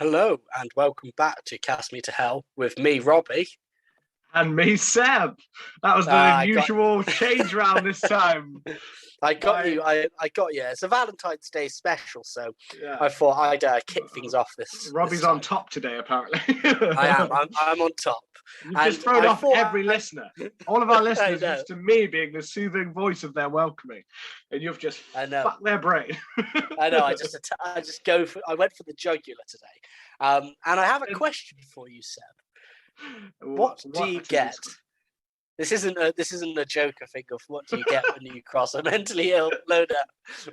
Hello and welcome back to Cast Me to Hell with me, Robbie. And me, Seb. That was the unusual change round this time. I got you. I got you. It's a Valentine's Day special, so yeah. I thought I'd kick things off this. Robbie's this on top today, apparently. I am. I'm on top. You've just thrown off every listener. All of our listeners used to me being the soothing voice of their welcoming, and you've just fucked their brain. I know. I went for the jugular today, and I have a question for you, Seb. What do you get? This isn't a Joker thing of what do you get when you cross a mentally ill loner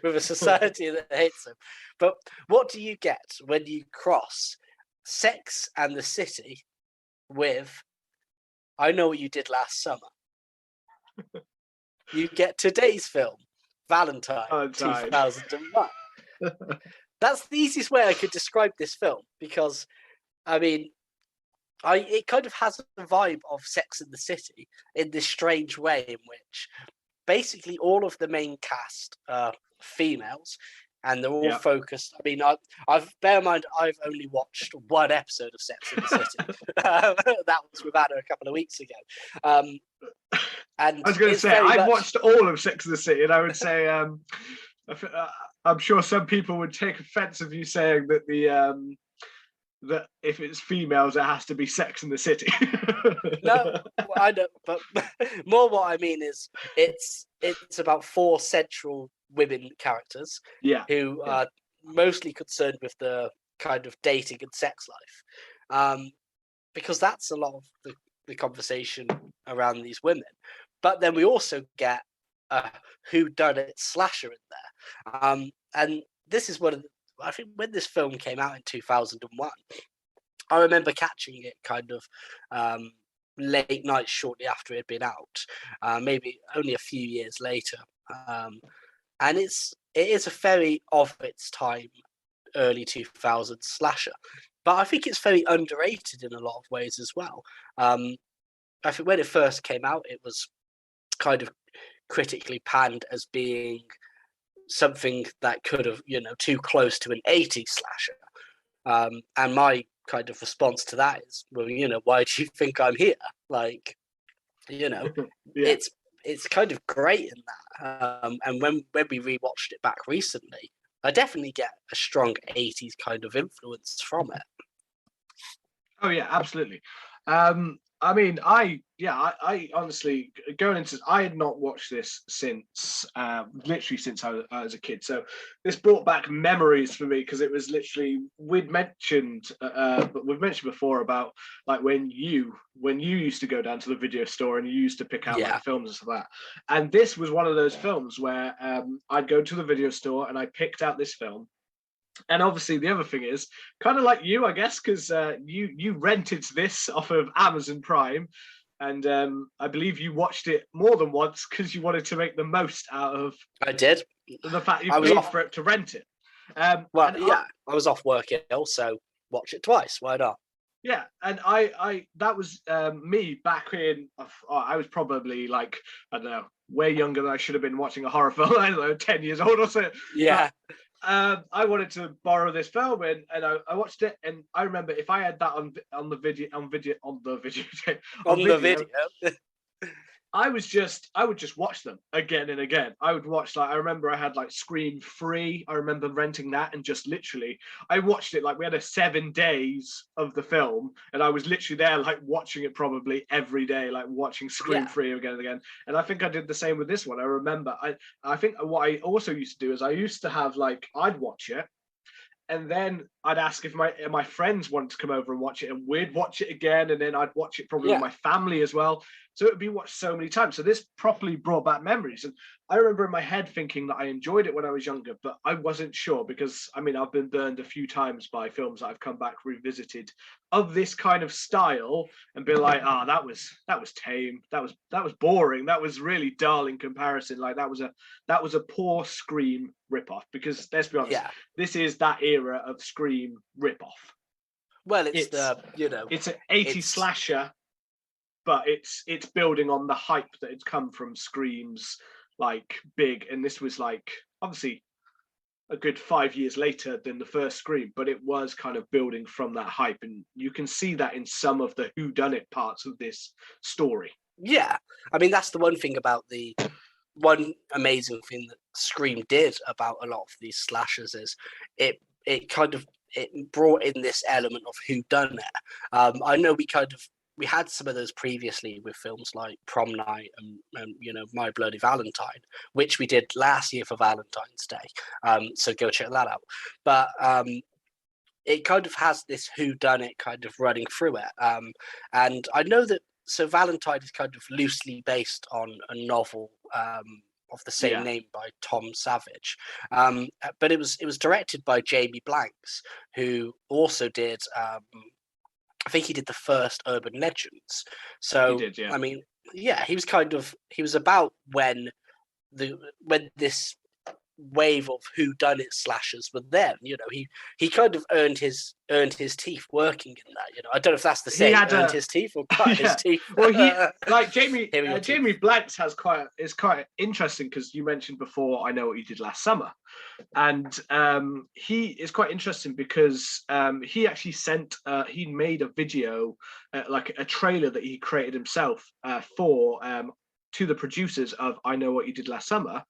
with a society that hates him. But what do you get when you cross Sex and the City with I Know What You Did Last Summer? You get today's film, Valentine 2001. That's the easiest way I could describe this film because, I mean, it kind of has a vibe of Sex and the City in this strange way in which basically all of the main cast are females and they're all focused. I mean, bear in mind, I've only watched one episode of Sex and the City. That was with Anna a couple of weeks ago. And I was going to say, I've watched all of Sex and the City, and I would say, I'm sure some people would take offense of you saying that that if it's females, it has to be Sex and the City. No, I know, but more what I mean is it's about four central women characters who are mostly concerned with the kind of dating and sex life, because that's a lot of the conversation around these women. But then we also get a whodunit slasher in there, and this is one of the, I think when this film came out in 2001, I remember catching it kind of late night shortly after it had been out, maybe only a few years later. And it is a very of its time, early 2000s slasher. But I think it's very underrated in a lot of ways as well. I think when it first came out, it was kind of critically panned as being something that could have, too close to an 80s slasher. And my kind of response to that is, well, why do you think I'm here? Like, it's kind of great in that. And when we rewatched it back recently, I definitely get a strong 80s kind of influence from it. Oh, yeah, absolutely. I mean, I honestly, going into this, I had not watched this since, literally since I was a kid. So this brought back memories for me because it was literally, we've mentioned before about like when you used to go down to the video store and you used to pick out like films and stuff like that. And this was one of those films where I'd go to the video store and I picked out this film. And obviously the other thing is kind of like you, I guess, because you rented this off of Amazon Prime, and I believe you watched it more than once because you wanted to make the most out of. I did. The fact you paid for it to rent it. I was off work ill, so watch it twice. Why not? Yeah, and I that was me back in. I was probably like, I don't know, way younger than I should have been watching a horror film. I don't know, 10 years old or so. Yeah. But, I wanted to borrow this film and I watched it, and I remember if I had that on the video I would just watch them again and again. I would watch, like, I remember I had like Scream 3. I remember renting that and just literally, I watched it like we had 7 days of the film, and I was literally there like watching it probably every day, like watching Scream 3 again and again. And I think I did the same with this one. I remember, I think what I also used to do is I used to have like, I'd watch it, and then I'd ask if my friends wanted to come over and watch it, and we'd watch it again, and then I'd watch it probably with my family as well. So it would be watched so many times. So this properly brought back memories. And I remember in my head thinking that I enjoyed it when I was younger, but I wasn't sure because, I mean, I've been burned a few times by films that I've come back revisited of this kind of style and been like, that was tame. That was boring. That was really dull in comparison. Like that was a poor Scream ripoff, because let's be honest, this is that era of Scream ripoff. Well, it's an 80s slasher, but it's building on the hype that had come from Scream's like big, and this was like obviously a good 5 years later than the first Scream, but it was kind of building from that hype, and you can see that in some of the whodunit parts of this story. Yeah, I mean, that's the one thing about the one amazing thing that Scream did about a lot of these slashers is it brought in this element of whodunit. I know we had some of those previously with films like Prom Night and My Bloody Valentine, which we did last year for Valentine's Day. So go check that out. But it kind of has this whodunit kind of running through it. And I know that Valentine is kind of loosely based on a novel of the same name by Tom Savage, but it was directed by Jamie Blanks, who also did. I think he did the first Urban Legends. So he did, yeah. I mean, yeah, he was about when this wave of whodunit slashers were then. He kind of earned his teeth working in that. I don't know if that's the same. Earned his teeth or cut his teeth. Well, Jamie Blanks is quite interesting, because you mentioned before I Know What You Did Last Summer, and he is quite interesting because he actually he made a video, like a trailer that he created himself to the producers of I Know What You Did Last Summer.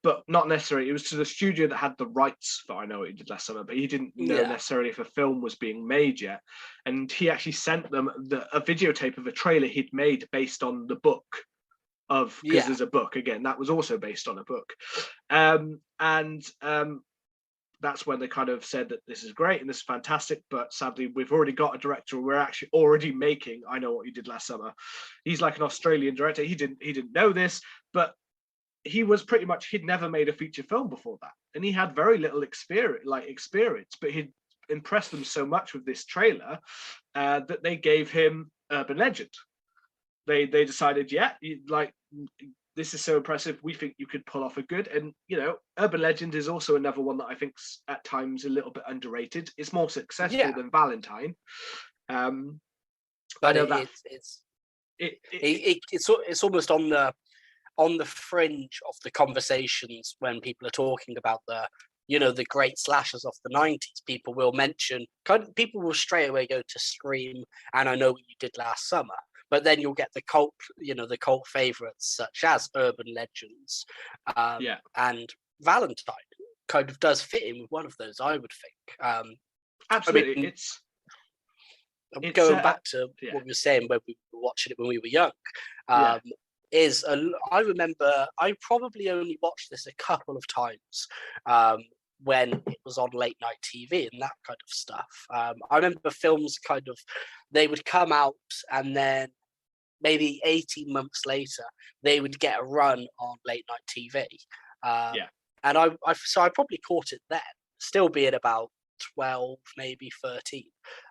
But not necessarily. It was to the studio that had the rights for I Know What You Did Last Summer, but he didn't know necessarily if a film was being made yet. And he actually sent them a videotape of a trailer he'd made based on the book because there's a book. Again, that was also based on a book. That's when they kind of said that this is great and this is fantastic, but sadly we've already got a director. We're actually already making I Know What You Did Last Summer. He's like an Australian director. He didn't know this, but he was he'd never made a feature film before that, and he had very little experience, but he'd impressed them so much with this trailer that they gave him Urban Legend. They decided, this is so impressive, we think you could pull off a good. And Urban Legend is also another one that I think's at times a little bit underrated. It's more successful than Valentine, but it's almost on the fringe of the conversations when people are talking about the great slashers of the 90s. People will straight away go to Scream and I Know What You Did Last Summer, but then you'll get the cult favorites such as Urban Legends, and Valentine kind of does fit in with one of those, I would think. Absolutely. I mean, going back to what we were saying when we were watching it when we were young, I remember I probably only watched this a couple of times when it was on late night TV and that kind of stuff. I remember films they would come out and then maybe 18 months later they would get a run on late night TV. And I probably caught it then, still being about 12, maybe 13.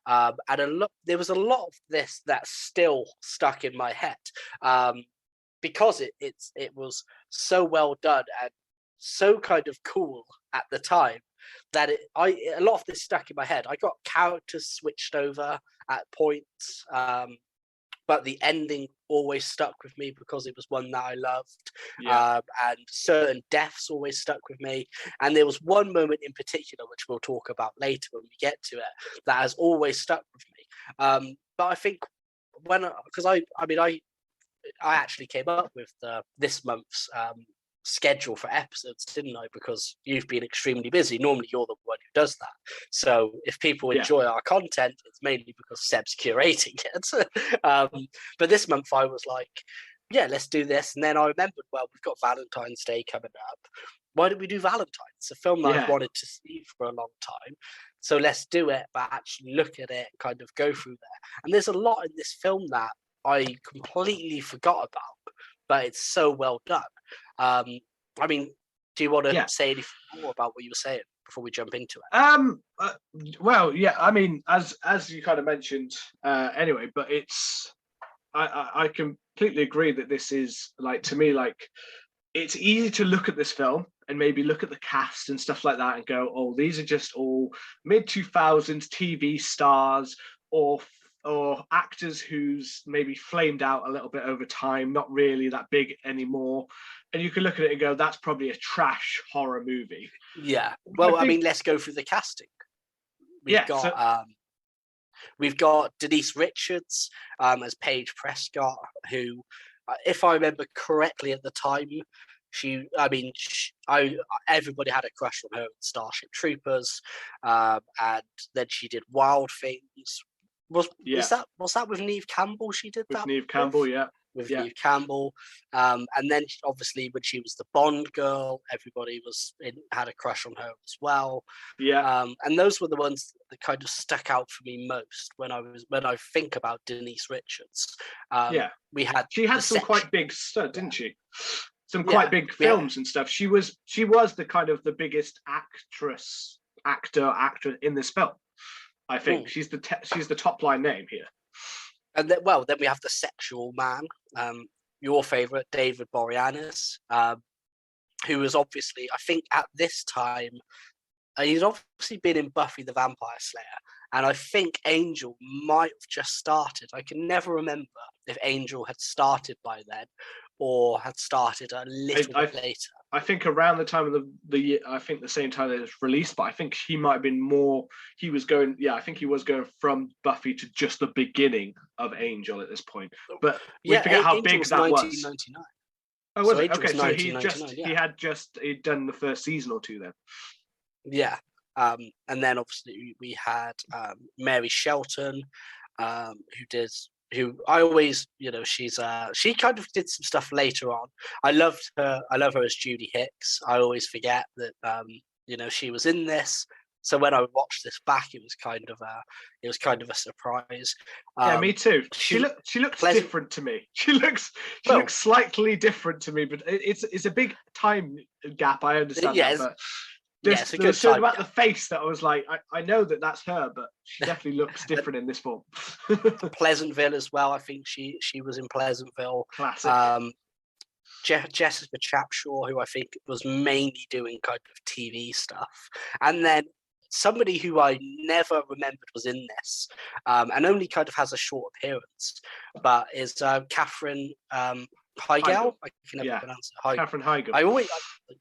And there was a lot of this that still stuck in my head. Because it was so well done and so kind of cool at the time that a lot of this stuck in my head. I got characters switched over at points, but the ending always stuck with me because it was one that I loved. And certain deaths always stuck with me. And there was one moment in particular, which we'll talk about later when we get to it, that has always stuck with me. But I think I actually came up with this month's schedule for episodes, didn't I? Because you've been extremely busy. Normally, you're the one who does that. So if people enjoy our content, it's mainly because Seb's curating it. But this month, I was like, let's do this. And then I remembered, well, we've got Valentine's Day coming up. Why don't we do Valentine? It's a film that I've wanted to see for a long time. So let's do it, but actually look at it, kind of go through there. And there's a lot in this film that I completely forgot about, but it's so well done. I mean, do you want to say anything more about what you were saying before we jump into it? Well, I mean, as you kind of mentioned, anyway, but I completely agree that this is, like, to me, like, it's easy to look at this film and maybe look at the cast and stuff like that and go, oh, these are just all mid-2000s TV stars or or actors who's maybe flamed out a little bit over time, not really that big anymore. And you can look at it and go, that's probably a trash horror movie. Yeah. Well, I mean, let's go through the casting. We've got Denise Richards as Paige Prescott, who, if I remember correctly at the time, everybody had a crush on her in Starship Troopers, and then she did Wild Things. Was that with Neve Campbell? She did that with Neve Campbell, Neve Campbell, and then obviously when she was the Bond girl, everybody had a crush on her as well. And those were the ones that kind of stuck out for me most when I think about Denise Richards. She had some quite big stuff, didn't she? Some quite big films and stuff. She was the kind of the biggest actor in this film. I think she's the top line name here. And then we have the sexual man, your favorite, David Borianis, who was obviously, I think at this time, he's obviously been in Buffy the Vampire Slayer, and I think Angel might have just started. I can never remember if Angel had started by then or had started a little bit later. I think around the time of the year, I think the same time that it was released, but I think he might have been more, I think he was going from Buffy to just the beginning of Angel at this point. But we forget how big that was. 1999. Oh, was it? Okay, so he'd done the first season or two then. Yeah. And then obviously we had Mary Shelton, who I always, she kind of did some stuff later on. I love her as Judy Hicks. I always forget that, she was in this. So when I watched this back, it was kind of a surprise. Yeah, me too. She looks different to me. She looks slightly different to me, but it's a big time gap. I understand that, but there's something about the face that I was like, I know that's her, but she definitely looks different in this form. Pleasantville as well. I think she was in Pleasantville. Classic. Jessica Chapshaw, who I think was mainly doing kind of TV stuff, and then somebody who I never remembered was in this, and only kind of has a short appearance, but is Katherine Heigl. I can never pronounce it. Katherine Heigl.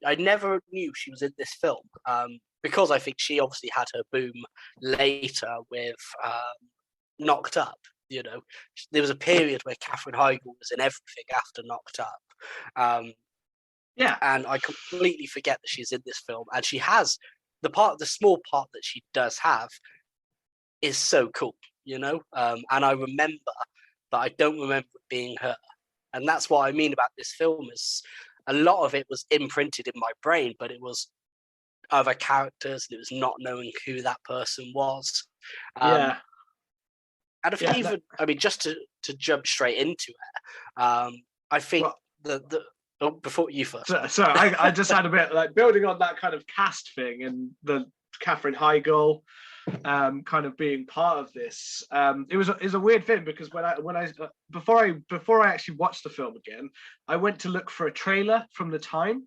I never knew she was in this film, because I think she obviously had her boom later with Knocked Up. There was a period where Katherine Heigl was in everything after Knocked Up. And I completely forget that she's in this film, and she has the small part that she does have is so cool, and I remember, but I don't remember it being her. And that's what I mean about this film, is a lot of it was imprinted in my brain, but it was other characters, and it was not knowing who that person was. And I think just to jump straight into it, I think before you first. Sorry, I just had a bit like building on that kind of cast thing and the Katherine Heigl kind of being part of this. It was a weird thing because before I actually watched the film again, I went to look for a trailer from the time.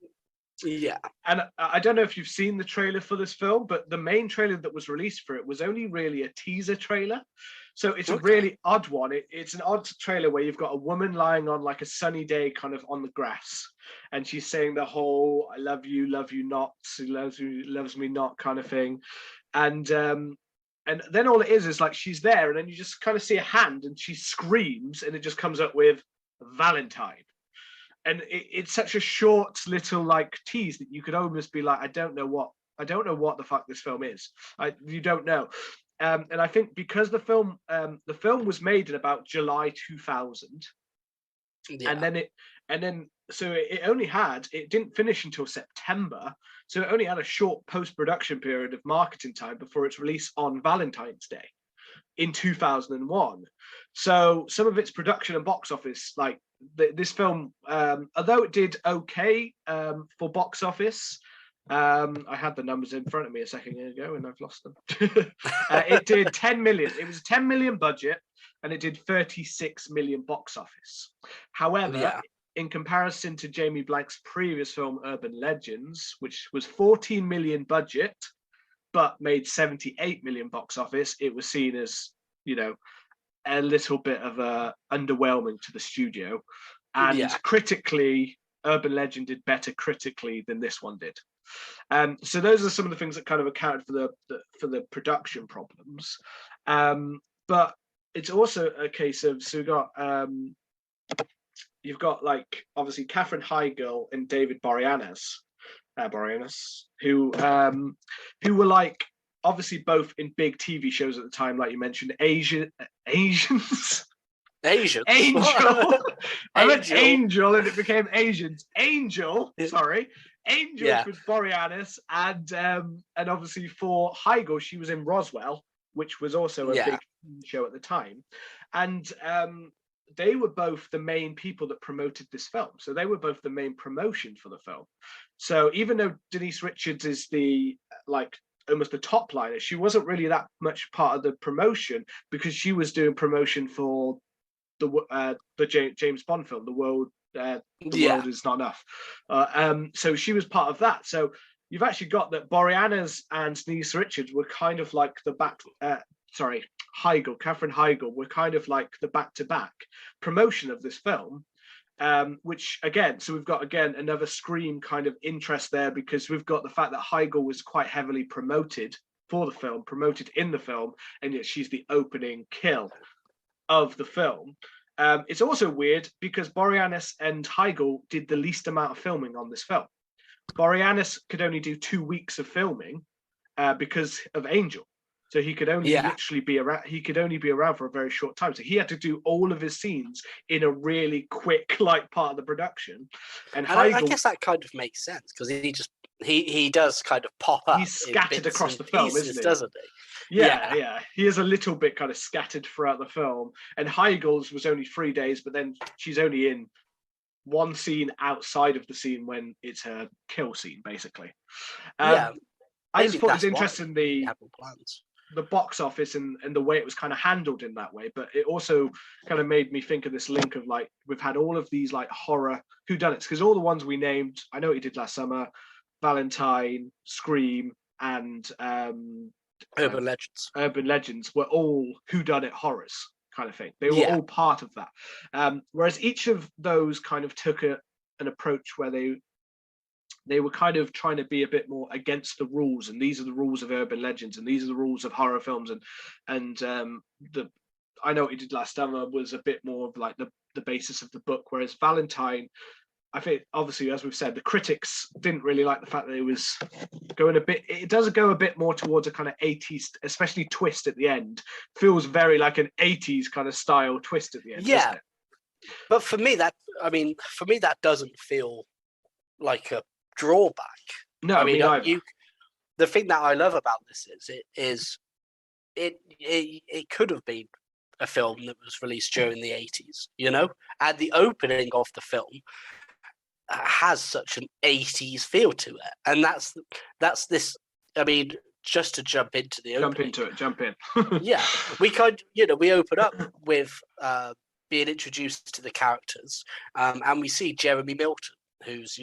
Yeah. And I don't know if you've seen the trailer for this film, but the main trailer that was released for it was only really a teaser trailer. So it's a really odd one. It's an odd trailer where you've got a woman lying on like a sunny day kind of on the grass. And she's saying the whole, I love you not, loves me not kind of thing. And then all it is like she's there and then you just kind of see a hand and she screams and it just comes up with Valentine. And it's such a short little like tease that you could almost be like, I don't know what the fuck this film is. You don't know. And I think because the film was made in about July 2000, and then so it didn't finish until September, so it only had a short post-production period of marketing time before its release on Valentine's Day in 2001. So some of its production and box office, like this film, although it did okay for box office. I had the numbers in front of me a second ago and I've lost them. It did 10 million. It was a 10 million budget and it did 36 million box office. However, in comparison to Jamie Blank's previous film Urban Legends, which was 14 million budget but made 78 million box office, it was seen as, a little bit of a underwhelming to the studio, and critically, Urban Legend did better critically than this one did. So those are some of the things that kind of accounted for the production problems. But it's also a case of, so you've got like obviously Katherine Heigl and David Borianis, who were like obviously both in big TV shows at the time, like you mentioned, Asians. Angel. I meant Angel and it became Asians. Angel with Borianis, and obviously for Heigl, she was in Roswell, which was also a big show at the time, and they were both the main people that promoted this film. So they were both the main promotion for the film. So even though Denise Richards is the almost the top liner, she wasn't really that much part of the promotion because she was doing promotion for the James Bond film, The World Is Not Enough. So she was part of that. So you've actually got that Borianis and Denise Richards were kind of like the Katherine Heigl were kind of like the back-to-back promotion of this film, which again, so we've got again another Scream kind of interest there, because we've got the fact that Heigl was quite heavily promoted in the film, and yet she's the opening kill of the film. It's also weird because Borianis and Heigl did the least amount of filming on this film. Borianis could only do 2 weeks of filming because of Angel. So he could only literally be around. He could only be around for a very short time. So he had to do all of his scenes in a really quick, part of the production. And Heigl, I guess that kind of makes sense because he does kind of pop up. He's scattered across the film, isn't he? Doesn't he? Yeah. He is a little bit kind of scattered throughout the film. And Heigl's was only 3 days, but then she's only in one scene outside of the scene when it's her kill scene, basically. I just thought it was interesting the box office and the way it was kind of handled in that way, but it also kind of made me think of this link of we've had all of these horror whodunits, because all the ones we named, I Know What You Did Last Summer, Valentine, Scream, and Urban Legends were all whodunit horrors kind of thing. They were all part of that, whereas each of those kind of took an approach where they were kind of trying to be a bit more against the rules, and these are the rules of urban legends, and these are the rules of horror films, and the I Know What You Did Last Summer was a bit more of the basis of the book, whereas Valentine, I think obviously, as we've said, the critics didn't really like the fact that it was going it does go a bit more towards a kind of 80s, especially twist at the end. Feels very like an 80s kind of style twist at the end, doesn't it? But for me that doesn't feel like a drawback. No, I mean, the thing that I love about this is it could have been a film that was released during the 80s, and the opening of the film has such an 80s feel to it, and that's this. I mean, just to jump into the opening, jump in. we open up with being introduced to the characters, and we see Jeremy Milton, who's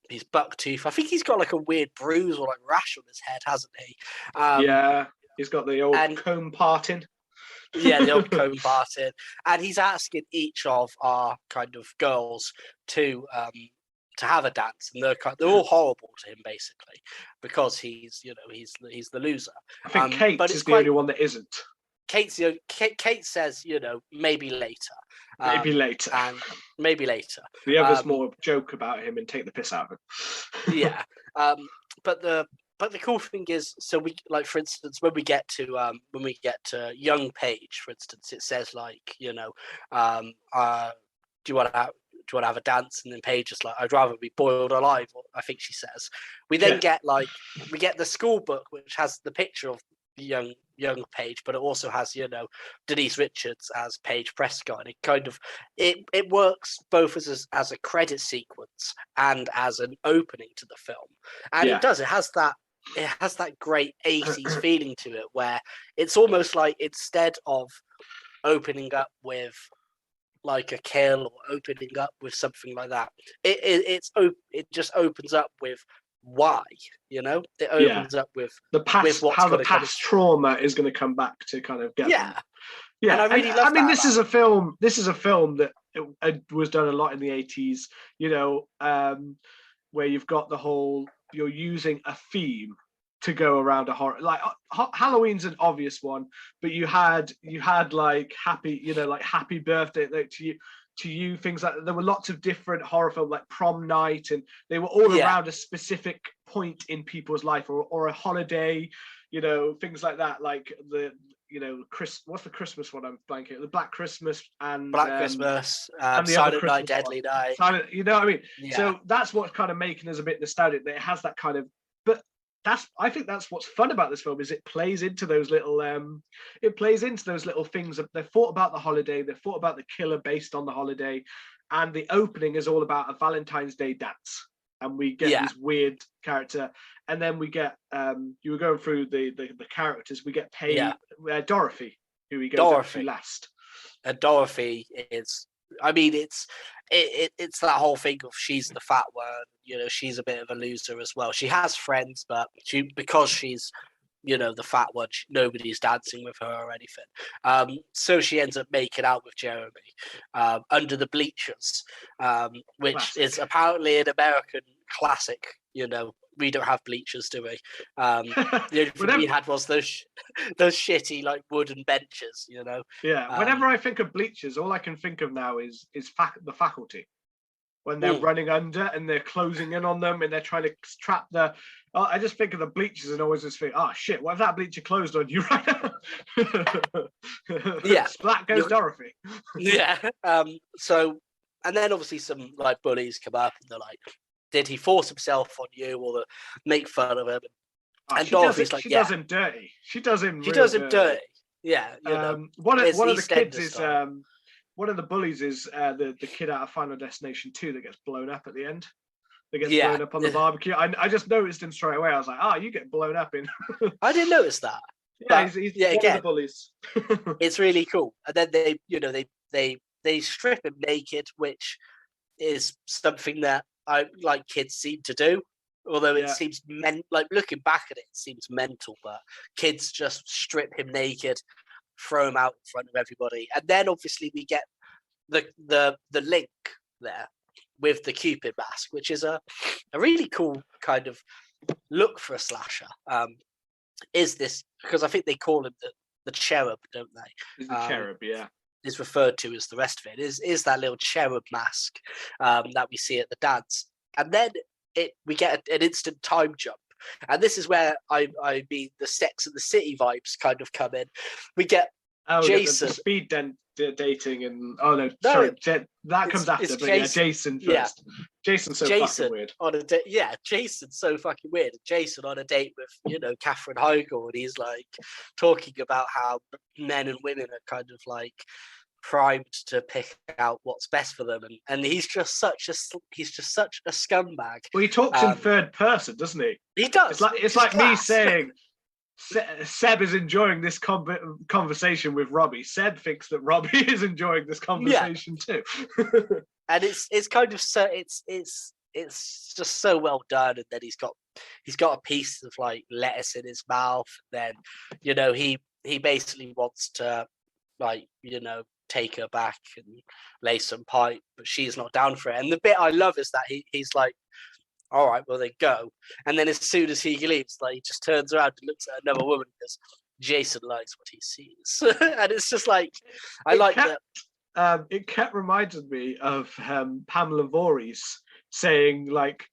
he's buck tooth. I think he's got a weird bruise or rash on his head, hasn't he? He's got the old comb parting. The old comb parting, and he's asking each of our kind of girls to have a dance, and they're all horrible to him basically because he's the loser. I think Kate is the only one that isn't. Kate says, maybe later. Maybe later. And maybe later. The others more joke about him and take the piss out of him. But the cool thing is, so we for instance, when we get to young Paige, for instance, it says do you want to have a dance? And then Paige is like, I'd rather be boiled alive, I think she says. We then get we get the school book, which has the picture of the young Paige, but it also has Denise Richards as Paige Prescott, and it kind of it works both as a credit sequence and as an opening to the film, and it has that great 80s feeling to it, where it's almost like instead of opening up with a kill or opening up with something like that, it just opens up with why, it opens up with the past, how the past trauma is going to come back to kind of get them. Yeah, and I really love. I mean, this is a film. This is a film that was done a lot in the 80s. You know, where you've got the whole, you're using a theme to go around a horror, like Halloween's an obvious one, but you had like happy, you know, like happy birthday, like to you, things like that. There were lots of different horror films like Prom Night, and they were all around a specific point in people's life, or a holiday, you know, things like that, like the, you know, what's the Christmas one I'm blanking? The Black Christmas and Christmas, and the Silent other Night, Deadly Night. Silent, you know what I mean? Yeah. So that's what's kind of making us a bit nostalgic. That it has that kind of, but I think that's what's fun about this film, is it plays into those little things that they've thought about the holiday, they've thought about the killer based on the holiday, and the opening is all about a Valentine's Day dance. And we get this weird character, and then we get you were going through the characters. We get Dorothy, who we go to last. And Dorothy is, I mean, it's that whole thing of she's the fat one. You know, she's a bit of a loser as well. She has friends, but because she's, you know, the fat one, nobody's dancing with her or anything. So she ends up making out with Jeremy under the bleachers, which classic. Is apparently an American classic. You know, we don't have bleachers, do we? The only thing we had was those shitty like wooden benches. You know. Yeah. Whenever I think of bleachers, all I can think of now is the faculty. When they're running under and they're closing in on them and they're trying to trap the. Oh, I just think of the bleachers and always just think, oh shit, what if that bleacher closed on you right now? Yeah. Splat goes Dorothy. Yeah. So, and then obviously some like bullies come up and they're like, did he force himself on you, or make fun of him? And Dorothy's like, she does him dirty. She does him dirty. Yeah. You know, one of the kids is one of the bullies is the kid out of Final Destination 2 that gets blown up at the end. That gets blown up on the barbecue. I just noticed him straight away. I was like, you get blown up in. I didn't notice that. Yeah, he's one of the bullies. It's really cool. And then they, you know, they strip him naked, which is something that I like kids seem to do. Although it seems like looking back at it seems mental, but kids just strip him naked, throw him out in front of everybody, and then obviously we get the link there with the Cupid mask, which is a really cool kind of look for a slasher. Is this because I think they call him the Cherub, don't they? He's the Cherub, yeah. Is referred to as the rest of it. Is that little Cherub mask that we see at the dance, and then we get an instant time jump. And this is where I mean the Sex and the City vibes kind of come in. We get Jason. The speed dating and that comes after. But Jason first. Yeah. Jason's so fucking weird. On a date, Jason's so fucking weird. Jason on a date with, you know, Katherine Heigl, and he's like talking about how men and women are kind of like primed to pick out what's best for them, and he's just such a scumbag. Well, he talks in third person, doesn't he? He does. It's like me saying Seb is enjoying this conversation with Robbie. Seb thinks that Robbie is enjoying this conversation too. And it's kind of so it's just so well done. And then he's got a piece of like lettuce in his mouth. Then, you know, he basically wants to, like, you know, take her back and lay some pipe, but she's not down for it. And the bit I love is that he's like, all right, well, then go. And then as soon as he leaves, like, he just turns around and looks at another woman because Jason likes what he sees. And it's just like, that. It kept reminding me of Pamela Voorhees saying, like,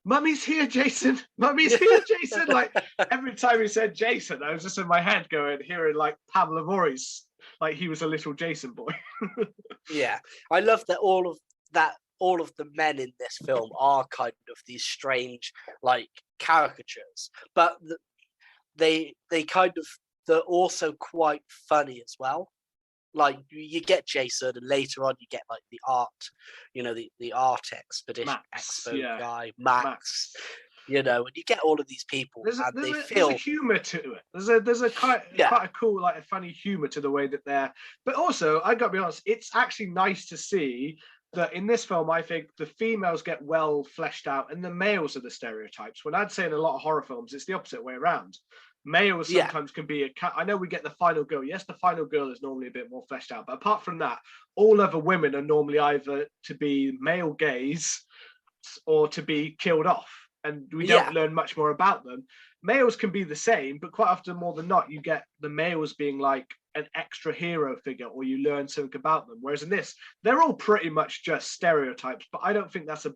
Mummy's here, Jason. Mummy's here, Jason. Like, every time he said Jason, I was just in my head hearing like Pamela Voorhees, like he was a little Jason boy. Yeah, I love that all of the men in this film are kind of these strange like caricatures, but they're also quite funny as well. Like, you get Jason, and later on you get like the art, you know, the art expedition guy, Max. You know, and you get all of these people, there's a humour to it. There's a quite a cool, like, a funny humour to the way that they're. But also, I got to be honest, it's actually nice to see that in this film, I think the females get well fleshed out, and the males are the stereotypes. When I'd say in a lot of horror films, it's the opposite way around. Males sometimes can be I know we get the final girl. Yes, the final girl is normally a bit more fleshed out, but apart from that, all other women are normally either to be male gaze or to be killed off, and we don't learn much more about them. Males can be the same, but quite often, more than not, you get the males being like an extra hero figure, or you learn something about them. Whereas in this, they're all pretty much just stereotypes. But I don't think that's a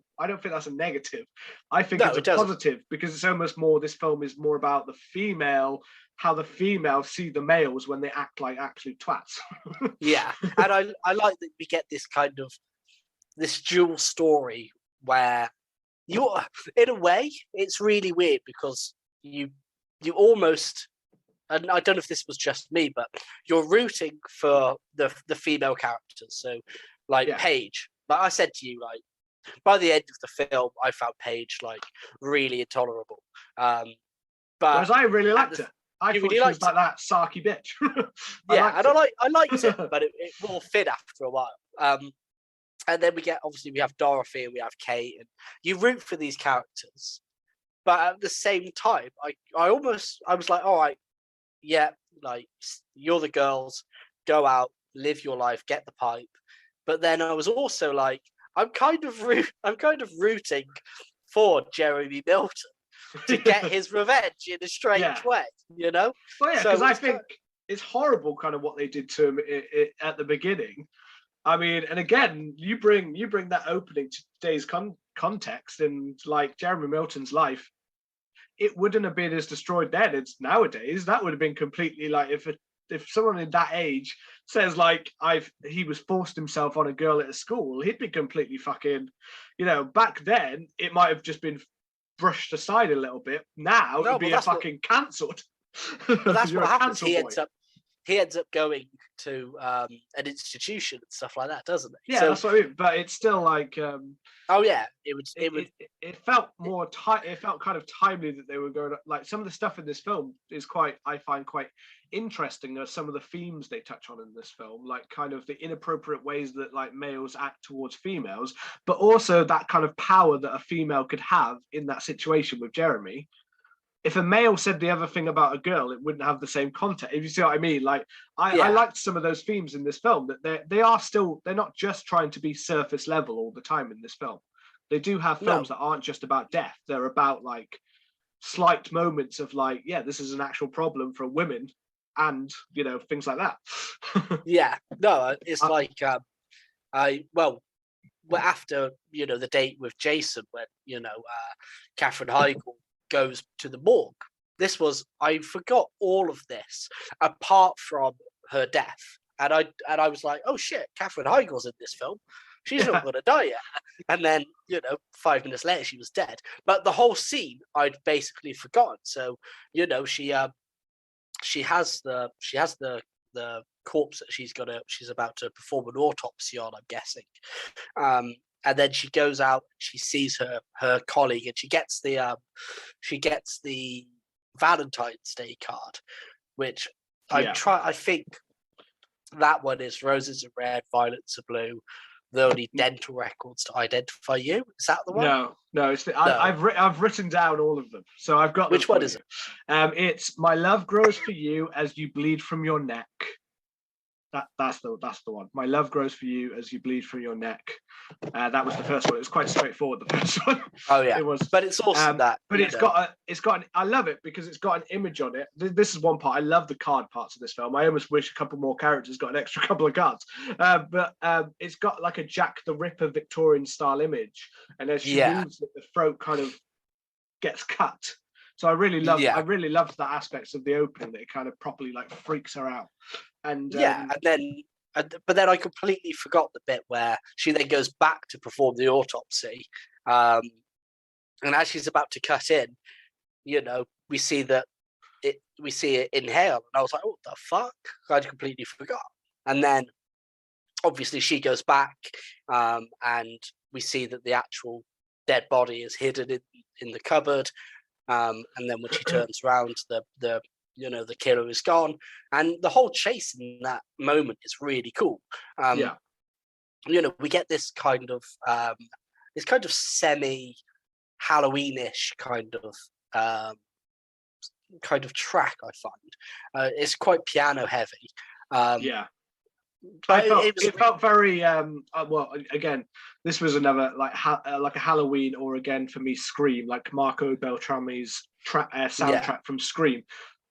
negative. I think it's a positive, because it's almost more. This film is more about the female, how the females see the males when they act like absolute twats. Yeah, and I like that we get this kind of this dual story where you're, in a way, it's really weird because you almost, and I don't know if this was just me, but you're rooting for the female characters. So, like Paige, like I said to you, like by the end of the film, I found Paige like really intolerable. But whereas I really liked her. I thought really she was like that sarky bitch. I liked it, but it wore thin after a while. And then we have Dorothy and we have Kate, and you root for these characters, but at the same time, I was like, all right, yeah, like you're the girls, go out, live your life, get the pipe. But then I was also like, I'm kind of rooting for Jeremy Milton to get his revenge in a strange way, you know? Well, yeah, because I think it's horrible, kind of what they did to him at the beginning. I mean, and again, you bring that opening to today's context, and like Jeremy Milton's life, it wouldn't have been as destroyed then. It's nowadays that would have been completely like if someone in that age says like he was forced himself on a girl at a school, he'd be completely fucking, back then it might have just been brushed aside a little bit. Now it'd be fucking cancelled. But that's what happens. He ends up going to an institution and stuff like that, doesn't it? Yeah, that's what I mean. But it's still like. It felt more. It felt kind of timely that they were going. Like some of the stuff in this film is I find quite interesting. There's some of the themes they touch on in this film, like kind of the inappropriate ways that like males act towards females, but also that kind of power that a female could have in that situation with Jeremy. If a male said the other thing about a girl, it wouldn't have the same content. If you see what I mean, like I liked some of those themes in this film. That they're not just trying to be surface level all the time in this film. They do have films that aren't just about death. They're about like slight moments of like, yeah, this is an actual problem for women, and things like that. It's like after the date with Jason, when Katherine Heigl goes to the morgue. I forgot all of this apart from her death, and I was like, oh shit, Katherine Heigl's in this film. She's not going to die yet. And then 5 minutes later she was dead. But the whole scene I'd basically forgotten. So she has the corpse that she's about to perform an autopsy on, I'm guessing. And then she goes out, she sees her colleague, and she gets the Valentine's Day card, which I think that one is roses are red, violets are blue. The only dental records to identify you. Is that the one? No. I've written down all of them, so I've got. Which one is it? It's my love grows for you as you bleed from your neck. That's the one. My love grows for you as you bleed from your neck. That was the first one. It was quite straightforward, the first one. Oh yeah, it was. But it's awesome that. But it's got. I love it because it's got an image on it. This is one part. I love the card parts of this film. I almost wish a couple more characters got an extra couple of cards. But it's got like a Jack the Ripper Victorian style image, and as she moves it, the throat kind of gets cut. So I really loved that aspect of the opening, that it kind of properly like freaks her out. And but then I completely forgot the bit where she then goes back to perform the autopsy, and as she's about to cut in, we see it inhale, and I was like, "What the fuck?" I completely forgot. And then obviously she goes back, and we see that the actual dead body is hidden in the cupboard, and then when she turns around, the killer is gone, and the whole chase in that moment is really cool. We get this kind of semi Halloweenish kind of kind of track. I find it's quite piano heavy. But it felt very well. Again, this was another like a Halloween, or again for me, Scream, like Marco Beltrami's soundtrack from Scream.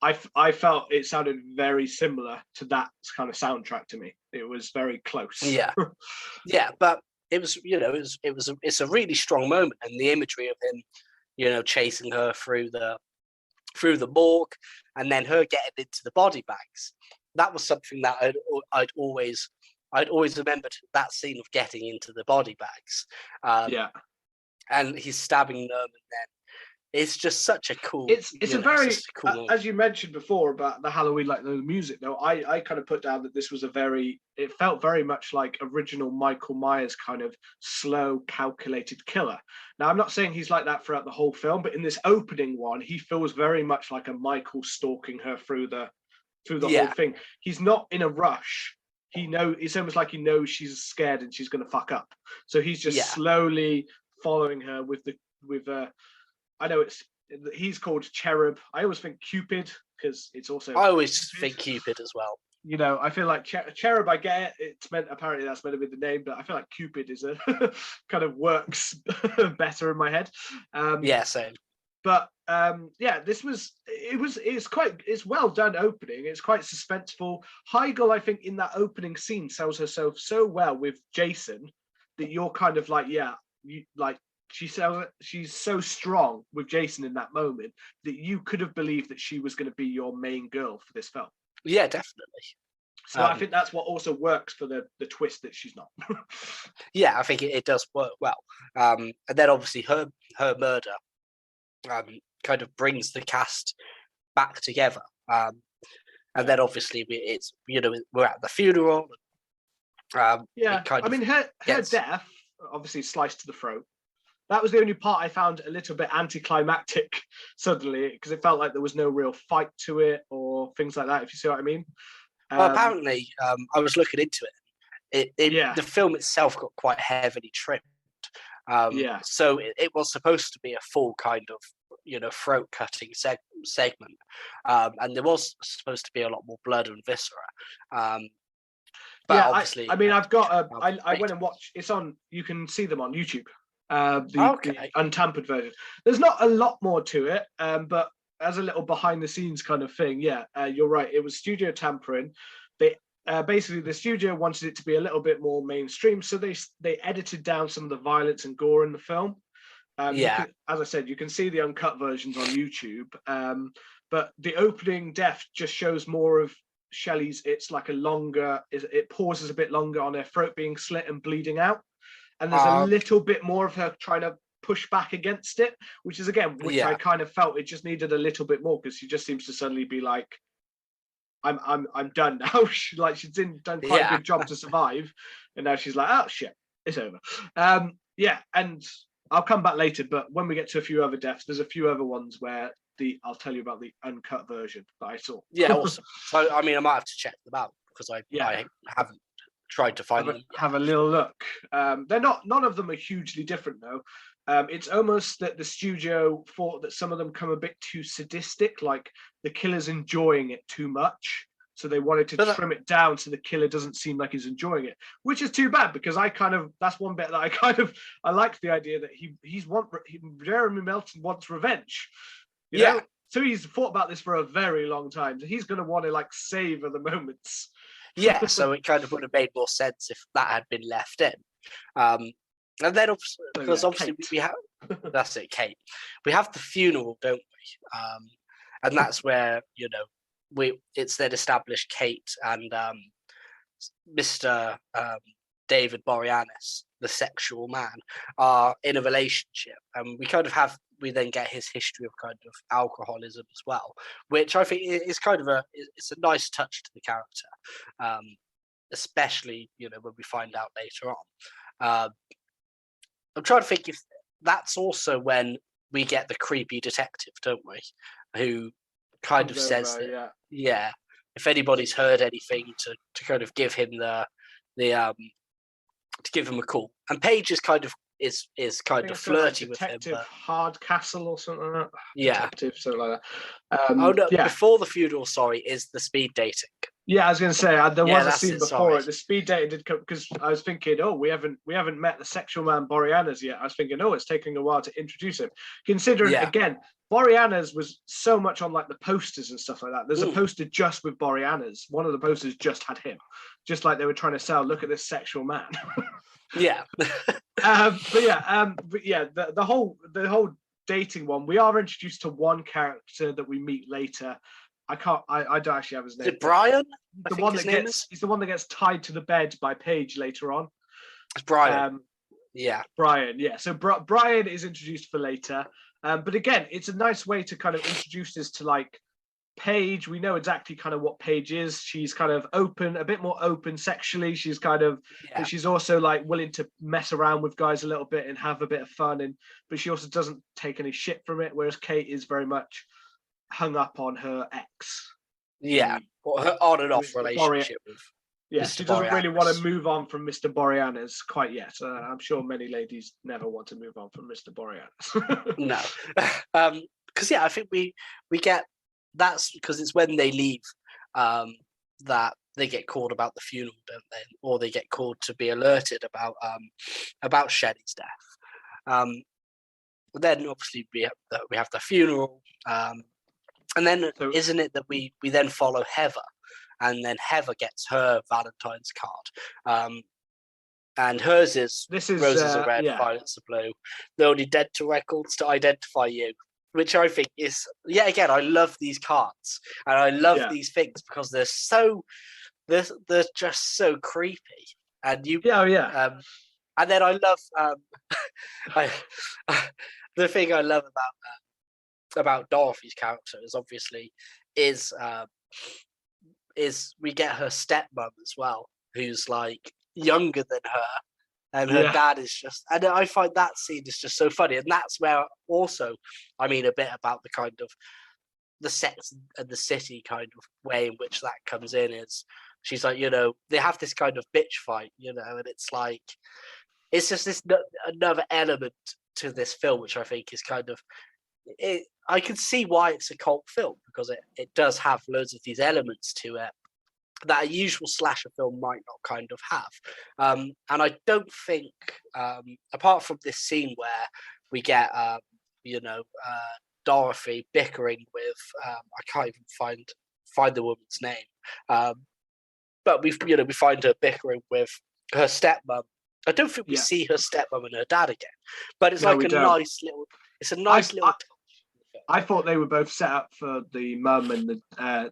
I felt it sounded very similar to that kind of soundtrack to me. It was very close. Yeah, but it was, it's a really strong moment, and the imagery of him, chasing her through the morgue, and then her getting into the body bags. That was something that I'd always remembered, that scene of getting into the body bags. And he's stabbing them, and then it's just such a cool. It's a very cool as you mentioned before about the Halloween, like the music. Though I kind of put down that this was it felt very much like original Michael Myers kind of slow, calculated killer. Now I'm not saying he's like that throughout the whole film, but in this opening one, he feels very much like a Michael stalking her through the whole thing. He's not in a rush. It's almost like he knows she's scared and she's going to fuck up. So he's just slowly following her with I know he's called Cherub. I always think Cupid, because it's also. I always think Cupid as well. I feel like Cherub. I get it. Apparently that's meant to be the name, but I feel like Cupid is a kind of works better in my head. Same. But it's well done opening. It's quite suspenseful. Heigl, I think, in that opening scene sells herself so well with Jason that you're kind of like, she's so strong with Jason in that moment that you could have believed that she was going to be your main girl for this film. Yeah, definitely. So I think that's what also works for the twist that she's not. Yeah, I think it does work well. And then obviously her murder kind of brings the cast back together. And then obviously we're at the funeral. I mean her death, obviously sliced to the throat. That was the only part I found a little bit anticlimactic suddenly, because it felt like there was no real fight to it or things like that, if you see what I mean. Well, apparently, I was looking into it. The film itself got quite heavily trimmed. So it was supposed to be a full kind of, throat cutting segment. And there was supposed to be a lot more blood and viscera. But obviously, I've got I went and watched. It's on. You can see them on YouTube. The untampered version. There's not a lot more to it, but as a little behind the scenes kind of thing, you're right. It was studio tampering. They basically, the studio wanted it to be a little bit more mainstream, so they edited down some of the violence and gore in the film. As I said, you can see the uncut versions on YouTube. But the opening death just shows more of Shelley's. It's like it pauses a bit longer on her throat being slit and bleeding out. And there's a little bit more of her trying to push back against it, which I kind of felt it just needed a little bit more, because she just seems to suddenly be like, I'm done now. She's done quite a good job to survive, and now she's like, oh shit, it's over. And I'll come back later, but when we get to a few other deaths, there's a few other ones where I'll tell you about the uncut version that I saw. Yeah, awesome. So I mean, I might have to check them out, because I haven't tried to find them. Have a little look. None of them are hugely different though. It's almost that the studio thought that some of them come a bit too sadistic, like the killer's enjoying it too much, so they wanted to trim it down so the killer doesn't seem like he's enjoying it, which is too bad, because that's one bit that I like the idea that Jeremy Melton wants revenge. You know? So he's thought about this for a very long time. So he's going to want to savor the moments. Yeah, so it kind of would have made more sense if that had been left in. And then, obviously, we have that's it, Kate. We have the funeral, don't we? And that's where it's then established Kate and Mr. David Borianis, the sexual man, are in a relationship, and we then get his history of kind of alcoholism as well, which I think is kind of it's a nice touch to the character, especially when we find out later on. I'm trying to think if that's also when we get the creepy detective, don't we? Who kind of says that, if anybody's heard anything, to kind of give him to give him a call. And Paige is kind of is kind of flirty with him. Detective Hardcastle or something like that. Yeah. Detective, something like that. Oh no! Yeah. Before the funeral, sorry, is the speed dating. Yeah, I was going to say there was a scene before it. The speed dating did come because I was thinking, oh, we haven't met the sexual man Borianis yet. I was thinking, oh, it's taking a while to introduce him. Considering again, Borianis was so much on like the posters and stuff like that. There's a poster just with Borianis. One of the posters just had him, just like they were trying to sell. Look at this sexual man. Yeah. The whole dating one. We are introduced to one character that we meet later. I don't actually have his name. Is it Brian? He's the one that gets tied to the bed by Paige later on. It's Brian. Brian. Yeah. So Brian is introduced for later. But again, it's a nice way to kind of introduce us to like Paige. We know exactly kind of what Paige is. She's kind of open, a bit more open sexually. She's kind of, but she's also like willing to mess around with guys a little bit and have a bit of fun. But she also doesn't take any shit from it. Whereas Kate is very much hung up on her ex. Yeah, or her on and off relationship with. Yeah, Mr. she doesn't really Borianis. want to move on from Mr. Borianis quite yet. I'm sure many ladies never want to move on from Mr. Borianis. No, because I think we get that's because it's when they leave that they get called about the funeral, don't they? Or they get called to be alerted about Shelley's death. Then obviously we have the funeral. And then isn't it that we then follow Heather, and then Heather gets her Valentine's card, and hers is roses are red, violets are blue. They're only dead to records to identify you, which I think is again I love these cards and I love these things because they're just so creepy and you and then I love the thing I love about Dorothy's character is we get her stepmom as well, who's like younger than her, and her dad is just, and I find that scene is just so funny, and that's where also I mean a bit about the kind of the Sex and the City kind of way in which that comes in is she's like, they have this kind of bitch fight, and it's like it's just this another element to this film which I think is kind of I can see why it's a cult film because it does have loads of these elements to it that a usual slasher film might not kind of have. And I don't think, apart from this scene where we get, Dorothy bickering with, I can't even find the woman's name, but we find her bickering with her stepmom. I don't think we see her stepmom and her dad again, but it's nice little touch. I thought they were both set up for the mum and the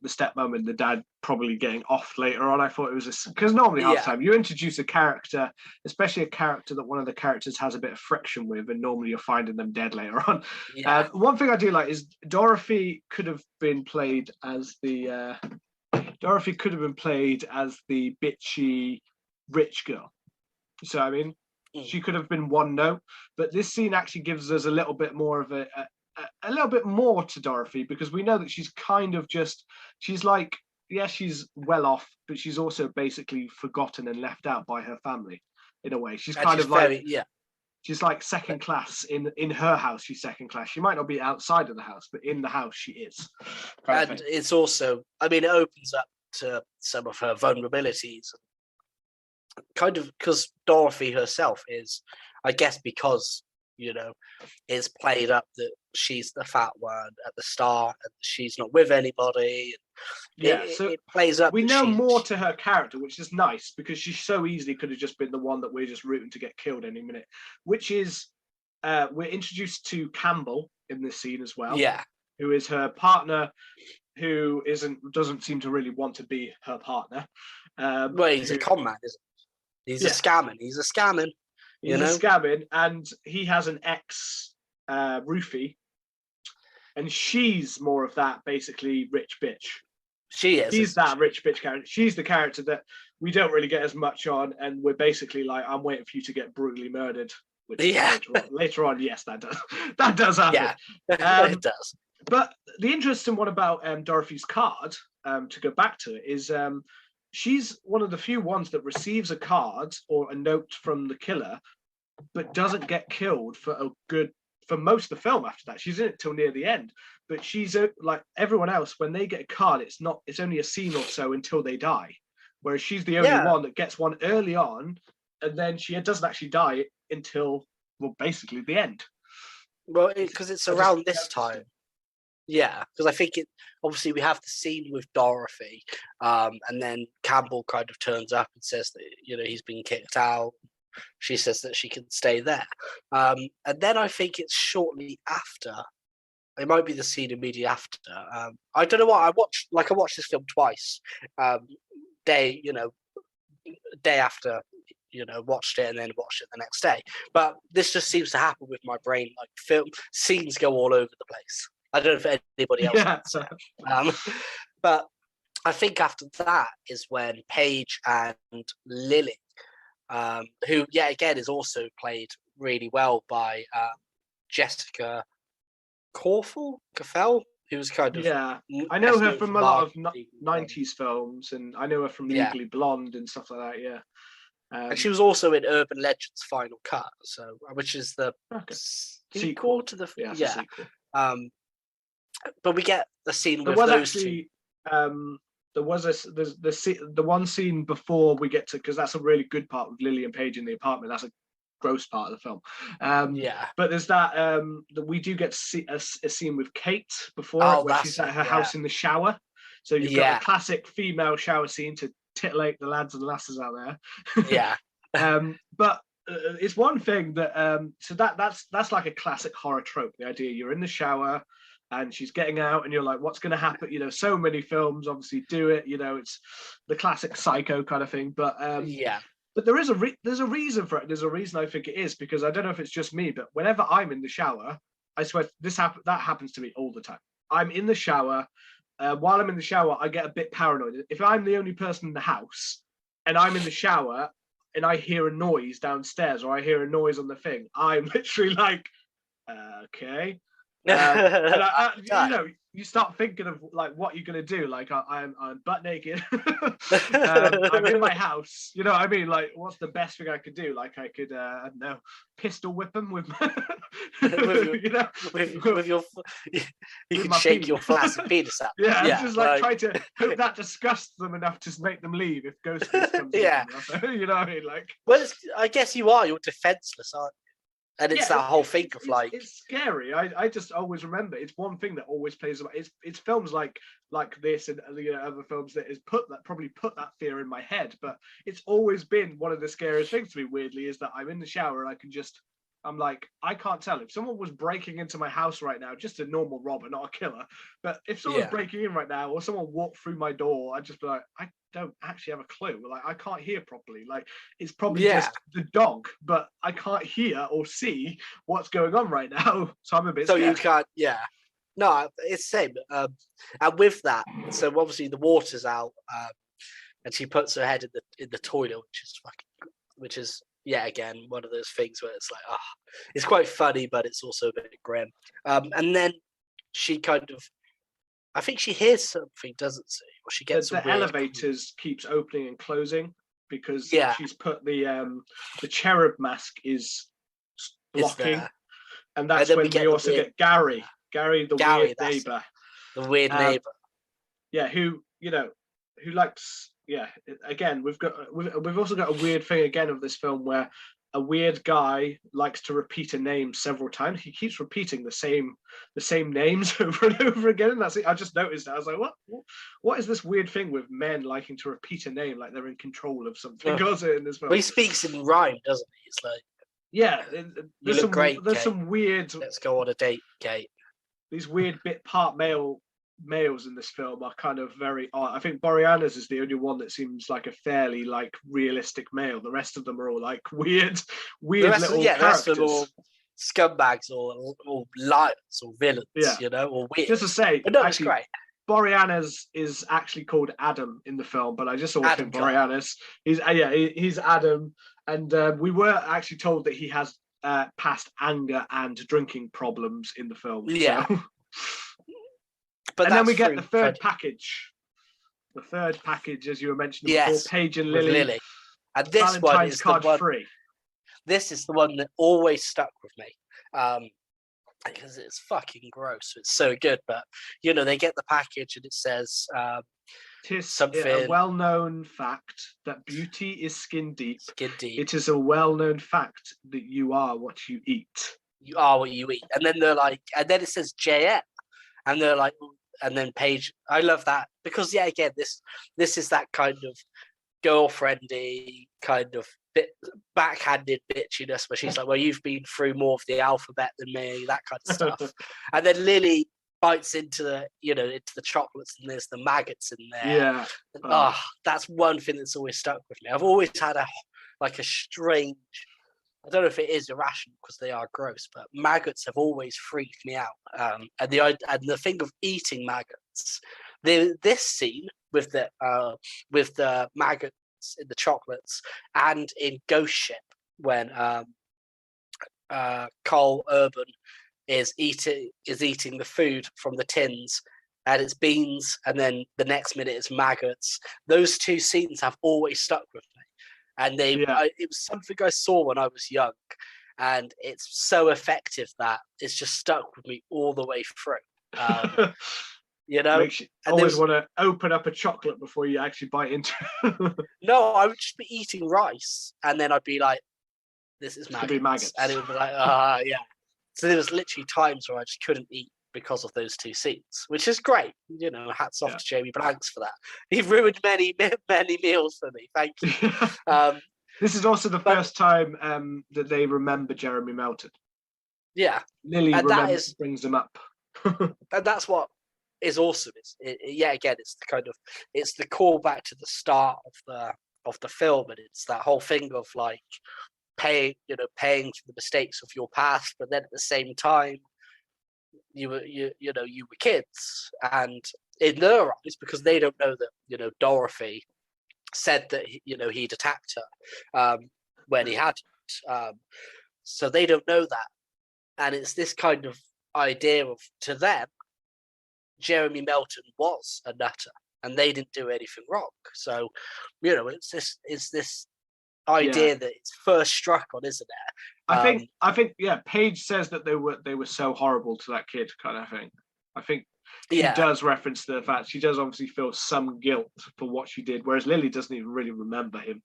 stepmom and the dad probably getting off later on. I thought it was because normally half the time you introduce a character, especially a character that one of the characters has a bit of friction with, and normally you're finding them dead later on. One thing I do like is Dorothy could have been played as the bitchy rich girl. So I mean, she could have been one note, but this scene actually gives us a little bit more of a little bit more to Dorothy because we know that she's kind of she's like, she's well off, but she's also basically forgotten and left out by her family in a way. She's she's like second class in her house. She's second class. She might not be outside of the house, but in the house she is. And it's also, I mean, it opens up to some of her vulnerabilities. Kind of because Dorothy herself is, I guess, because it's played up that she's the fat one at the start and she's not with anybody. So it plays up. We know more to her character, which is nice because she so easily could have just been the one that we're just rooting to get killed any minute. Which is, we're introduced to Campbell in this scene as well. Yeah, who is her partner, who doesn't seem to really want to be her partner. Well, he's a con man, isn't he? He's a scamming. He's a scamming. He's a scamming, and he has an ex, Ruthie, and she's more of that basically rich bitch. She is. She's that rich bitch character. She's the character that we don't really get as much on, and we're basically like, I'm waiting for you to get brutally murdered. Which later on, yes, that does happen. Yeah, it does. But the interesting one about Dorothy's card, to go back to it, is she's one of the few ones that receives a card or a note from the killer but doesn't get killed for most of the film after that. She's in it till near the end, but she's like everyone else, when they get a card, it's only a scene or so until they die, whereas she's the only one that gets one early on, and then she doesn't actually die until, well, basically the end. Well, because it's around this time. Yeah, because I think obviously we have the scene with Dorothy, and then Campbell kind of turns up and says that, he's been kicked out. She says that she can stay there. And then I think it's shortly after. It might be the scene immediately after. I don't know what I watched. Like, I watched this film twice. Day after, watched it, and then watched it the next day. But this just seems to happen with my brain. Like, film scenes go all over the place. I don't know if anybody else does. But I think after that is when Paige and Lily, who, again, is also played really well by Jessica Caffell, who was kind of... Yeah, I know her from a lot of 90s films, and I know her from Legally Blonde and stuff like that, yeah. And she was also in Urban Legends Final Cut, which is the sequel to the... sequel. But we get the scene with those two. There was the one scene before we get to, because that's a really good part with Lily and Paige in the apartment. That's a gross part of the film. But there's that we do get to see a scene with Kate before where she's at her house in the shower. So you've got a classic female shower scene to titillate the lads and lasses out there. Yeah. But it's one thing that so that's like a classic horror trope. The idea you're in the shower and she's getting out, and you're like, what's going to happen? So many films obviously do it. It's the classic Psycho kind of thing. But but there's a reason for it. There's a reason I think it is, because I don't know if it's just me, but whenever I'm in the shower, I swear that happens to me all the time. I'm in the shower. While I'm in the shower, I get a bit paranoid. If I'm the only person in the house and I'm in the shower and I hear a noise downstairs, or I hear a noise on the thing, I'm literally like, okay. And you start thinking of like what you're gonna do. Like I'm butt naked. I'm in my house. You know what I mean? Like, what's the best thing I could do? Like, I could I don't know, pistol whip him with with your you can shake your flaccid penis out. Yeah, just like try to hope that disgusts them enough to make them leave if Ghostface comes in. You know what I mean? Like, well, I guess you're defenseless, aren't you? And it's that whole thing of like, it's scary. I just always remember, it's one thing that always plays about. It's films like this and other films that probably put that fear in my head. But it's always been one of the scariest things to me. Weirdly, is that I'm in the shower and I'm like, I can't tell if someone was breaking into my house right now, just a normal robber, not a killer. But if someone's breaking in right now, or someone walked through my door, I'd just be like, I don't actually have a clue. Like, I can't hear properly. Like, it's probably just the dog, but I can't hear or see what's going on right now. So I'm a bit scared. You can't, No, it's the same. And with that, so obviously the water's out, and she puts her head in the toilet, which is again one of those things where it's like, it's quite funny, but it's also a bit grim. And then she kind of, I think she hears something, doesn't she? Or she gets the elevators keeps opening and closing because she's put the cherub mask is blocking, and that's when we also get Gary, the weird neighbor, who likes. Yeah, again, we've also got a weird thing again of this film where a weird guy likes to repeat a name several times. He keeps repeating the same names over and over again, and that's it. I just noticed that. I was like, what is this weird thing with men liking to repeat a name like they're in control of something? Also in this film, well, he speaks in rhyme, doesn't he? It's like, there's some weird. Let's go on a date, Kate. These weird bit part males in this film are kind of very odd. I think Borianis is the only one that seems like a fairly like realistic male. The rest of them are all like weird little characters. The rest of them are all scumbags or liars or villains, or weird. Just to say, but no, it's great. Boreanaz is actually called Adam in the film, but I just always think Boreanaz. He's Adam, and we were actually told that he has past anger and drinking problems in the film. Yeah. So. But then we get the third package. The third package, as you were mentioning before, Paige and Lily. And this Valentine's one is card the one, free. this is the one that always stuck with me. Because it's fucking gross. It's so good, but they get the package and it says "'Tis something. a well-known fact that beauty is skin deep. Skin deep. It is a well-known fact that you are what you eat. You are what you eat." And then they're like, and then it says JM, and they're like, and then Paige. I love that because again, this is that kind of girlfriendy kind of backhanded bitchiness where she's like, "Well, you've been through more of the alphabet than me," that kind of stuff. And then Lily bites into the chocolates and there's the maggots in there. Yeah. That's one thing that's always stuck with me. I've always had a strange, I don't know if it is irrational because they are gross, but maggots have always freaked me out. And the thing of eating maggots, this scene with the maggots in the chocolates and in Ghost Ship when Carl Urban is eating the food from the tins and it's beans, and then the next minute it's maggots. Those two scenes have always stuck with me, and it was something I saw when I was young, and it's so effective that it's just stuck with me all the way through. Makes you always want to open up a chocolate before you actually bite into it. No, I would just be eating rice, and then I'd be like, "This is maggots," and it would be like, yeah. So there was literally times where I just couldn't eat because of those two scenes, which is great. Hats off to Jamie Blanks for that. He ruined many, many meals for me. Thank you. This is also the first time that they remember Jeremy Melton. Yeah, Lily brings him up, and that's what is awesome. Again, it's the callback to the start of the film, and it's that whole thing of like paying for the mistakes of your past, but then at the same time you were kids, and in their eyes, because they don't know that Dorothy said that he'd attacked her when he hadn't, so they don't know that, and it's this kind of idea of, to them, Jeremy Melton was a nutter and they didn't do anything wrong. So it's this idea that it's first struck on, isn't it? I think Paige says that they were so horrible to that kid, kind of thing. I think she does reference the fact she does obviously feel some guilt for what she did, whereas Lily doesn't even really remember him.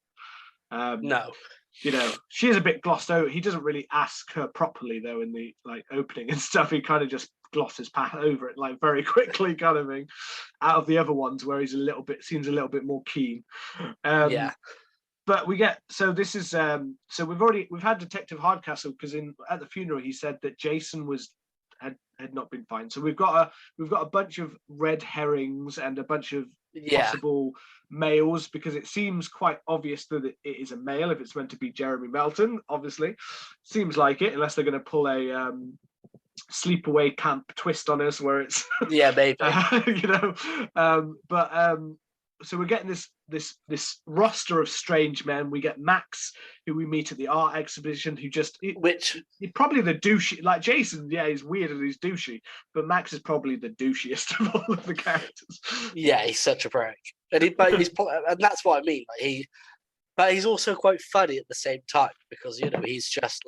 No. She is a bit glossed over. He doesn't really ask her properly though in the opening and stuff. He kind of just glosses past over it very quickly, kind of thing. Out of the other ones where he's seems a little bit more keen. But we get, so this is so we've had Detective Hardcastle, because at the funeral he said that Jason had not been fine. So we've got a bunch of red herrings and a bunch of possible males, because it seems quite obvious that it is a male if it's meant to be Jeremy Melton. Obviously, seems like it, unless they're going to pull a sleepaway camp twist on us where it's maybe so we're getting this roster of strange men. We get Max, who we meet at the art exhibition, who he's probably the douchey. Like Jason, he's weird and he's douchey, but Max is probably the douchiest of all of the characters. Yeah, he's such a prick, and and that's what I mean. But he's also quite funny at the same time, because he's just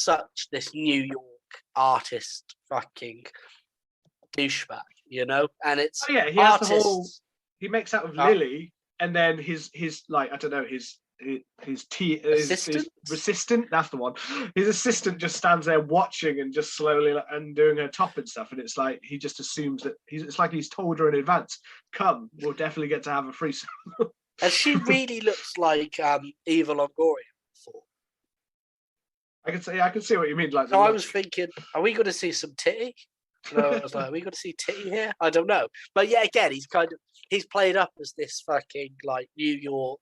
such this New York artist fucking douchebag, and it's he has the whole. He makes out of Lily, and then his I don't know, his assistant, that's the one. His assistant just stands there watching and just slowly and doing her top and stuff, and it's like he just assumes that it's like he's told her in advance, come, we'll definitely get to have a threesome. And she really looks like Eva Longoria before. I can see what you mean. So I was thinking, are we going to see some titty? And I was like, are we going to see titty here? I don't know. But again, he's played up as this fucking New York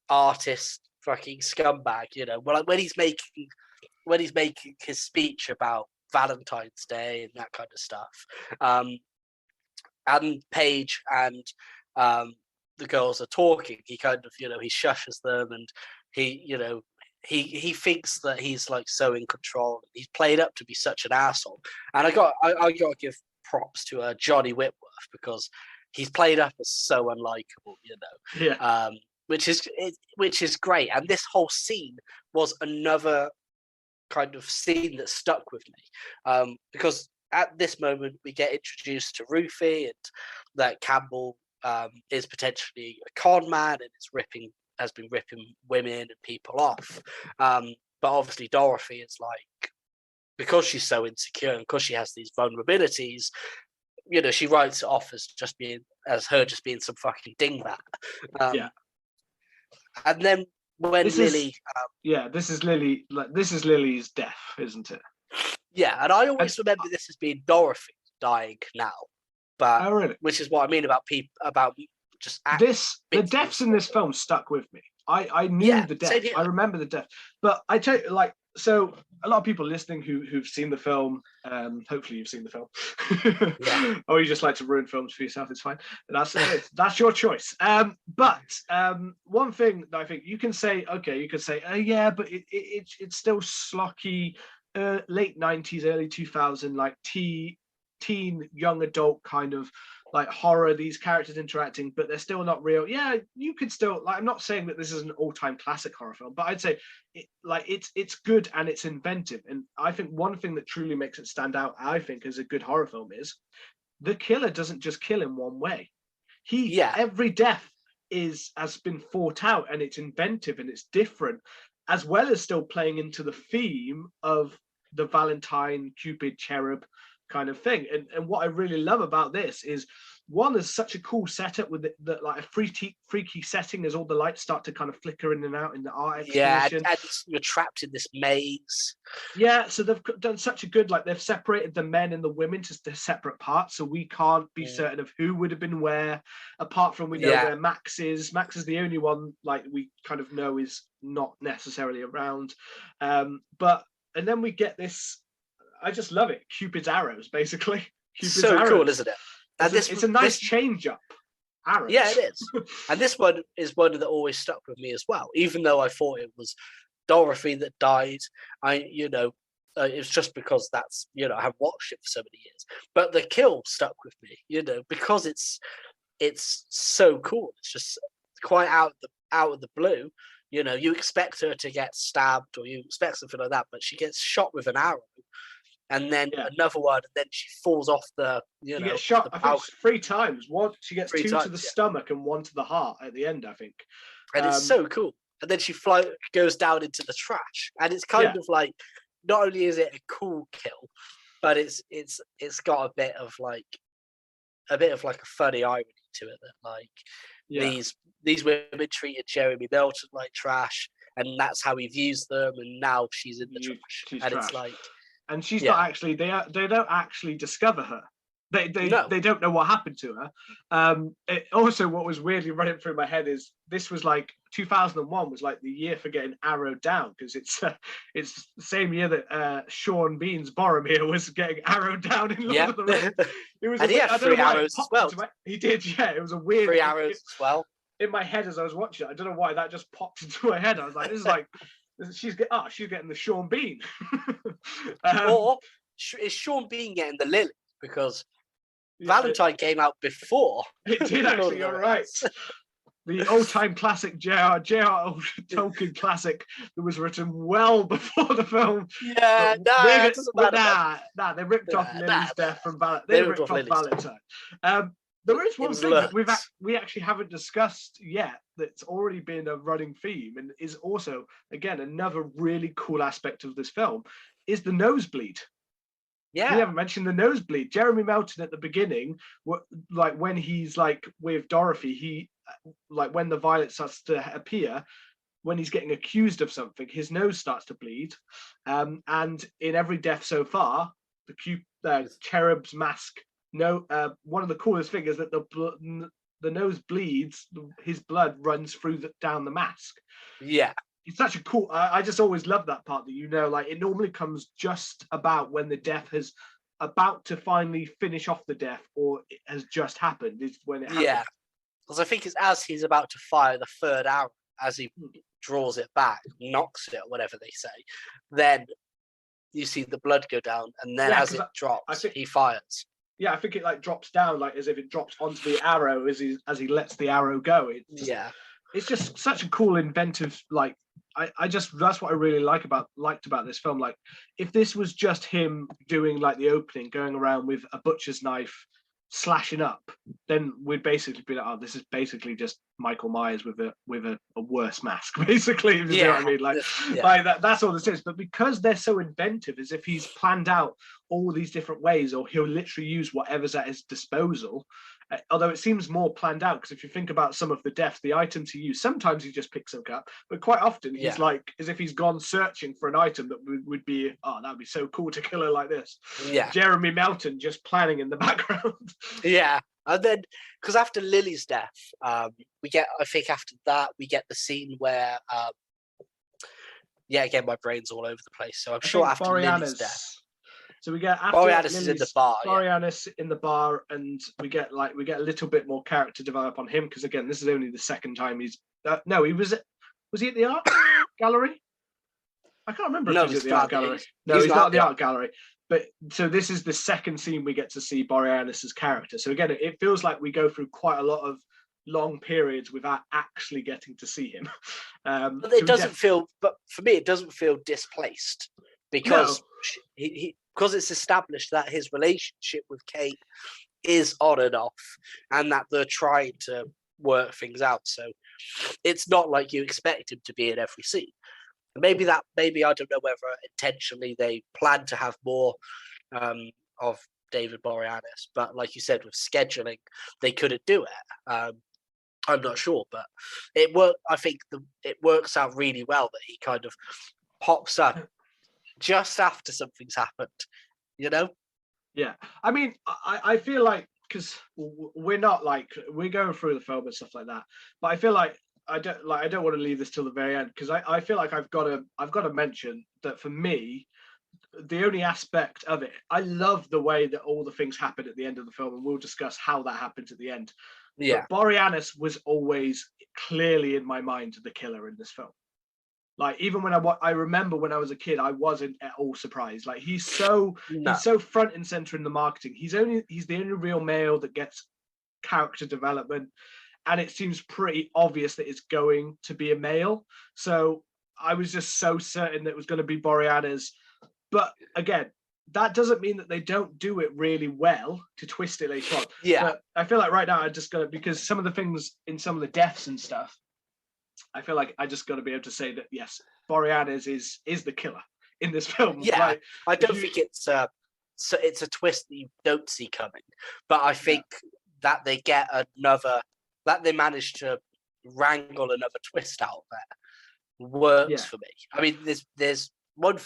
artist fucking scumbag, when he's making his speech about Valentine's Day and that kind of stuff. And Paige and the girls are talking. He kind of, he shushes them, and he thinks that he's so in control. He's played up to be such an asshole, and I got to give props to Johnny Whitworth, because he's played up as so unlikable, which is great. And this whole scene was another kind of scene that stuck with me, because at this moment we get introduced to Ruthie, and that Campbell is potentially a con man and has been ripping women and people off. But obviously Dorothy is like, because she's so insecure and because she has these vulnerabilities, she writes it off as just being some fucking dingbat. And then when Lily, this is Lily's death, isn't it? Yeah, and I always remember this as being Dorothy dying now, but really? Which is what I mean about just the deaths in this film stuck with me. I knew the death. I remember the death, but I tell you, like, so a lot of people listening who've seen the film, hopefully you've seen the film, or you just like to ruin films for yourself. It's fine. That's your choice. But one thing that I think you can say, yeah, but it's still schlocky, late 90s, early 2000, like teen young adult kind of like horror, these characters interacting, but they're still not real. Yeah, you could still, like, I'm not saying that this is an all-time classic horror film, but I'd say it's good and it's inventive. And I think one thing that truly makes it stand out, I think, as a good horror film is the killer doesn't just kill in one way. Every death has been thought out, and it's inventive and it's different, as well as still playing into the theme of the Valentine, Cupid, Cherub kind of thing. And what I really love about this is, one, there's such a cool setup with the like a freaky setting as all the lights start to kind of flicker in and out in the art exhibition. Yeah, and you're trapped in this maze. Yeah, so they've done such a good, like, they've separated the men and the women to separate parts, so we can't be certain of who would have been where, apart from we know where Max is. Max is the only one, like, we kind of know is not necessarily around. And then we get this, I just love it, Cupid's arrows, basically. Cupid's arrows. Cool, isn't it? And it's a nice change up. Arrows. Yeah, it is. And this one is one that always stuck with me as well, even though I thought it was Dorothy that died. It's just because that's, I haven't watched it for so many years. But the kill stuck with me, because it's so cool. It's just quite out of the blue. You expect her to get stabbed or you expect something like that, but she gets shot with an arrow, and then another one, and then she falls off the. She gets shot. I think 3 times. One, she gets 2 to the stomach and 1 to the heart at the end, I think. And it's so cool. And then she goes down into the trash, and it's kind of like, not only is it a cool kill, but it's got a bit of like a funny irony to it, that like these women treated Jeremy Milton like trash, and that's how he views them, and now she's in the trash. And trash. It's like, and she's not actually, they don't actually discover her. They don't know what happened to her. Also, what was weirdly running through my head is this was like 2001 was like the year for getting arrowed down, because it's the same year that Sean Bean's Boromir was getting arrowed down in Lord of the Rings. It was, and he had 3 arrows as well. He did, yeah. It was a weird 3 arrows as well. In my head as I was watching it, I don't know why that just popped into my head. I was like, this is like, she's getting the Sean Bean. Or is Sean Bean getting the Lily? Because Valentine came out before. It did, actually. You're right. The old-time classic, J.R. Tolkien classic that was written well before the film. Yeah, they ripped off Lily's death from Valentine. They ripped off Valentine. There is one thing that we actually haven't discussed yet that's already been a running theme, and is also, again, another really cool aspect of this film, is the nosebleed. Yeah, we haven't mentioned the nosebleed. Jeremy Melton at the beginning, like when he's like with Dorothy, he like when the violet starts to appear, when he's getting accused of something, his nose starts to bleed. And in every death so far, the Cherub's mask. One of the coolest things is that the nose bleeds. His blood runs down the mask. Yeah. It's such a cool. I just always love that part that like it normally comes just about when the death has about to finally finish off the death, or it has just happened. Is when it happens. Yeah, because I think it's as he's about to fire the 3rd arrow, as he draws it back, knocks it, or whatever they say, then you see the blood go down, and then as it drops, he fires. Yeah, I think it like drops down, like as if it drops onto the arrow as he lets the arrow go. it's just such a cool, inventive, like, I just, that's what I really liked about this film. Like, if this was just him doing like the opening, going around with a butcher's knife, slashing up, then we'd basically be like, oh, this is basically just Michael Myers with a worse mask, basically. If you see what I mean? Like, that's all this is. But because they're so inventive, as if he's planned out all these different ways, or he'll literally use whatever's at his disposal. Although it seems more planned out, because if you think about some of the deaths, the items he used, sometimes he just picks them up, but quite often he's like, as if he's gone searching for an item that would be, oh, that'd be so cool to kill her like this. Yeah. Jeremy Melton just planning in the background. Yeah. And then, because after Lily's death, we get, I think after that, we get the scene where, again, my brain's all over the place. So I'm sure after Lily's death. So we get Borianis is in the bar. Borianis in the bar, and we get a little bit more character develop on him, because again, this is only the second time he's. No, he was he at the art gallery? I can't remember if he's at the art gallery. No, he's not at the art gallery. But so this is the second scene we get to see Borianis's character. So again, it feels like we go through quite a lot of long periods without actually getting to see him. But it doesn't feel. But for me, it doesn't feel displaced, because because it's established that his relationship with Kate is on and off, and that they're trying to work things out. So it's not like you expect him to be in every scene. Maybe I don't know whether intentionally they plan to have more of David Boreanaz, but like you said, with scheduling, they couldn't do it. I'm not sure, but it worked. I think it works out really well that he kind of pops up just after something's happened, you know? Yeah. I mean, I feel like, because we're not like, we're going through the film and stuff like that, but I feel like I don't want to leave this till the very end, because I feel like I've got to mention that for me, the only aspect of it, I love the way that all the things happen at the end of the film, and we'll discuss how that happens at the end. Yeah. But Borianis was always clearly in my mind the killer in this film. Like, even when I remember when I was a kid, I wasn't at all surprised. Like, he's so front and center in the marketing. He's the only real male that gets character development, and it seems pretty obvious that it's going to be a male. So I was just so certain that it was going to be Borianis. But again, that doesn't mean that they don't do it really well to twist it later on. Yeah. But I feel like right now I just got to, because some of the things in some of the deaths and stuff, I feel like I just got to be able to say that yes, Borianis is the killer in this film. Yeah, like, I don't think it's a twist that you don't see coming, but I think that they get that they manage to wrangle another twist out of it works for me. I mean, there's one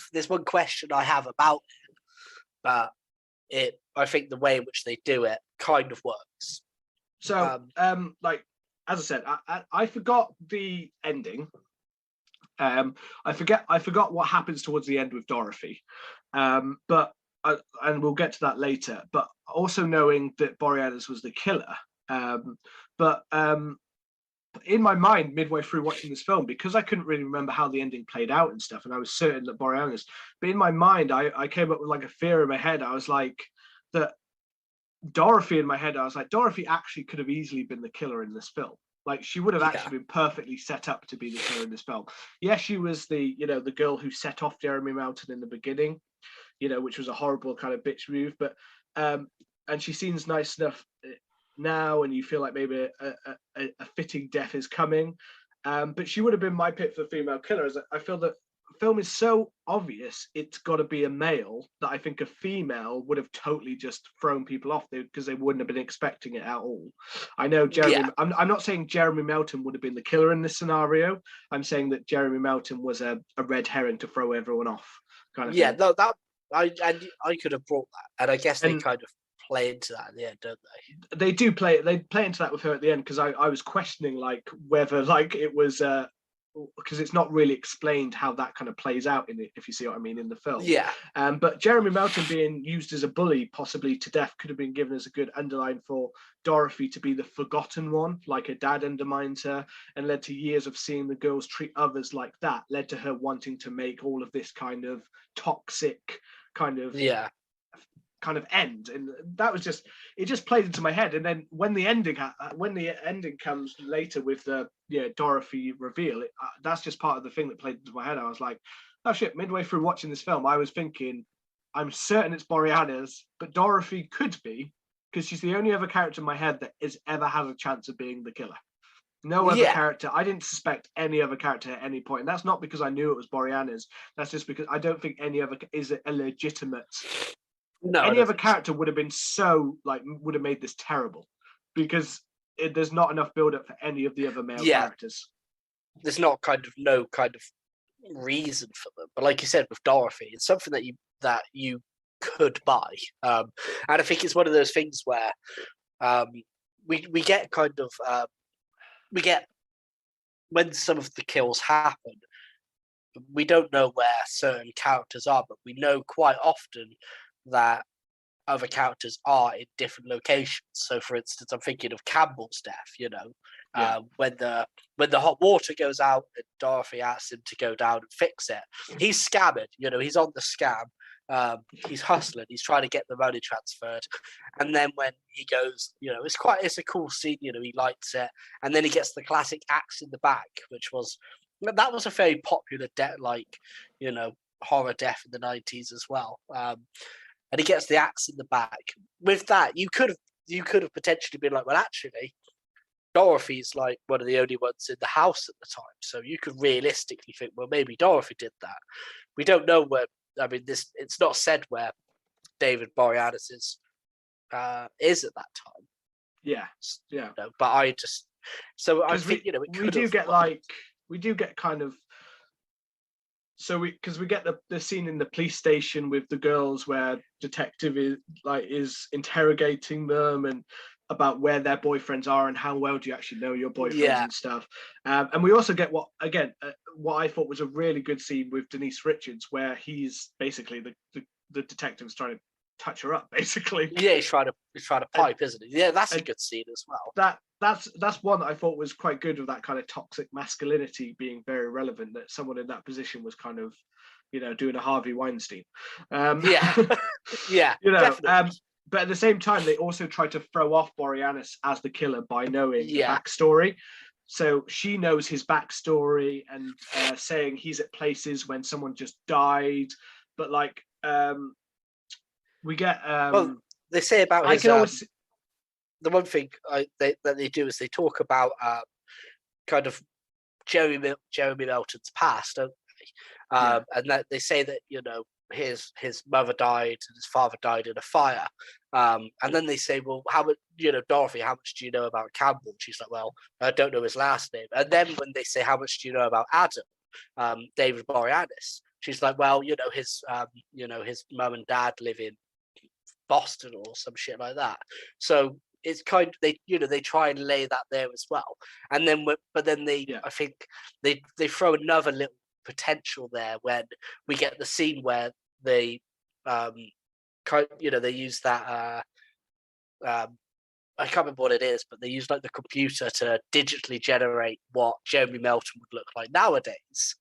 question I have about it, but I think the way in which they do it kind of works. So, like, as I said, I forgot the ending. I forgot what happens towards the end with Dorothy. But and we'll get to that later. But also knowing that Borianis was the killer. But in my mind, midway through watching this film, because I couldn't really remember how the ending played out and stuff, and I was certain that Borianis. But in my mind, I came up with like a fear in my head. I was like that. Dorothy in my head, I was like, Dorothy actually could have easily been the killer in this film. Like, she would have actually been perfectly set up to be the killer in this film. Yes, she was the girl who set off Jeremy Melton in the beginning, which was a horrible kind of bitch move. But and she seems nice enough now, and you feel like maybe a fitting death is coming. But she would have been my pick for the female killer. As I feel that film is so obvious it's got to be a male, that I think a female would have totally just thrown people off because they wouldn't have been expecting it at all. I know Jeremy. I'm not saying Jeremy Melton would have been the killer in this scenario. I'm saying that Jeremy Melton was a red herring to throw everyone off. Kind of thing. No, that I could have brought that, and I guess they kind of play into that at the end, don't they? They do play. They play into that with her at the end, because I was questioning like whether like it was. Because it's not really explained how that kind of plays out in it, if you see what I mean, in the film. Yeah. But Jeremy Melton being used as a bully, possibly to death, could have been given as a good underline for Dorothy to be the forgotten one, like her dad undermines her, and led to years of seeing the girls treat others like that, led to her wanting to make all of this kind of toxic kind of kind of end, and that was just, it just played into my head. And then when the ending comes later with the Dorothy reveal, that's just part of the thing that played into my head. I was like, oh shit, midway through watching this film I was thinking, I'm certain it's Borianis, but Dorothy could be, because she's the only other character in my head that has ever had a chance of being the killer. No other character. I didn't suspect any other character at any point. And that's not because I knew it was Borianis. That's just because I don't think any other is a legitimate. No, any other character would have been would have made this terrible, because there's not enough build up for any of the other male characters. There's not no reason for them. But like you said with Dorothy, it's something that you could buy. And I think it's one of those things where we get we get, when some of the kills happen, we don't know where certain characters are, but we know quite often that other characters are in different locations. So, for instance, I'm thinking of Campbell's death. When the hot water goes out and Dorothy asks him to go down and fix it, he's scamming. He's on the scam. He's hustling. He's trying to get the money transferred, and then when he goes, it's a cool scene. He lights it, and then he gets the classic axe in the back, which was a very popular horror death in the 90s as well. And he gets the axe in the back. With that, you could have potentially been like, well, actually, Dorothy's like one of the only ones in the house at the time, so you could realistically think, well, maybe Dorothy did that. We don't know where. I mean, it's not said where David Boreanaz is at that time. Yeah. But I think we do get kind of. So because we get the scene in the police station with the girls where detective is interrogating them and about where their boyfriends are and how well do you actually know your boyfriends and stuff. And we also get what I thought was a really good scene with Denise Richards, where he's basically the detective's trying to touch her up, basically. Yeah, he's trying to pipe, isn't he? Yeah, that's a good scene as well. That's one that I thought was quite good, of that kind of toxic masculinity being very relevant, that someone in that position was kind of, doing a Harvey Weinstein. Definitely. But at the same time, they also try to throw off Borianis as the killer by knowing the backstory. So she knows his backstory and saying he's at places when someone just died. But we get. They say about his. The one thing that they do is they talk about kind of Jeremy Melton's past, don't they? And that they say that his mother died and his father died in a fire. And then they say, well, how much, Dorothy, how much do you know about Campbell? And she's like, well, I don't know his last name. And then when they say, how much do you know about Adam, David Borianis? She's like, well, his mum and dad live in Boston or some shit like that. So it's kind of, they try and lay that there as well. And then, I think they throw another little potential there when we get the scene where they they use that I can't remember what it is, but they use the computer to digitally generate what Jeremy Melton would look like nowadays.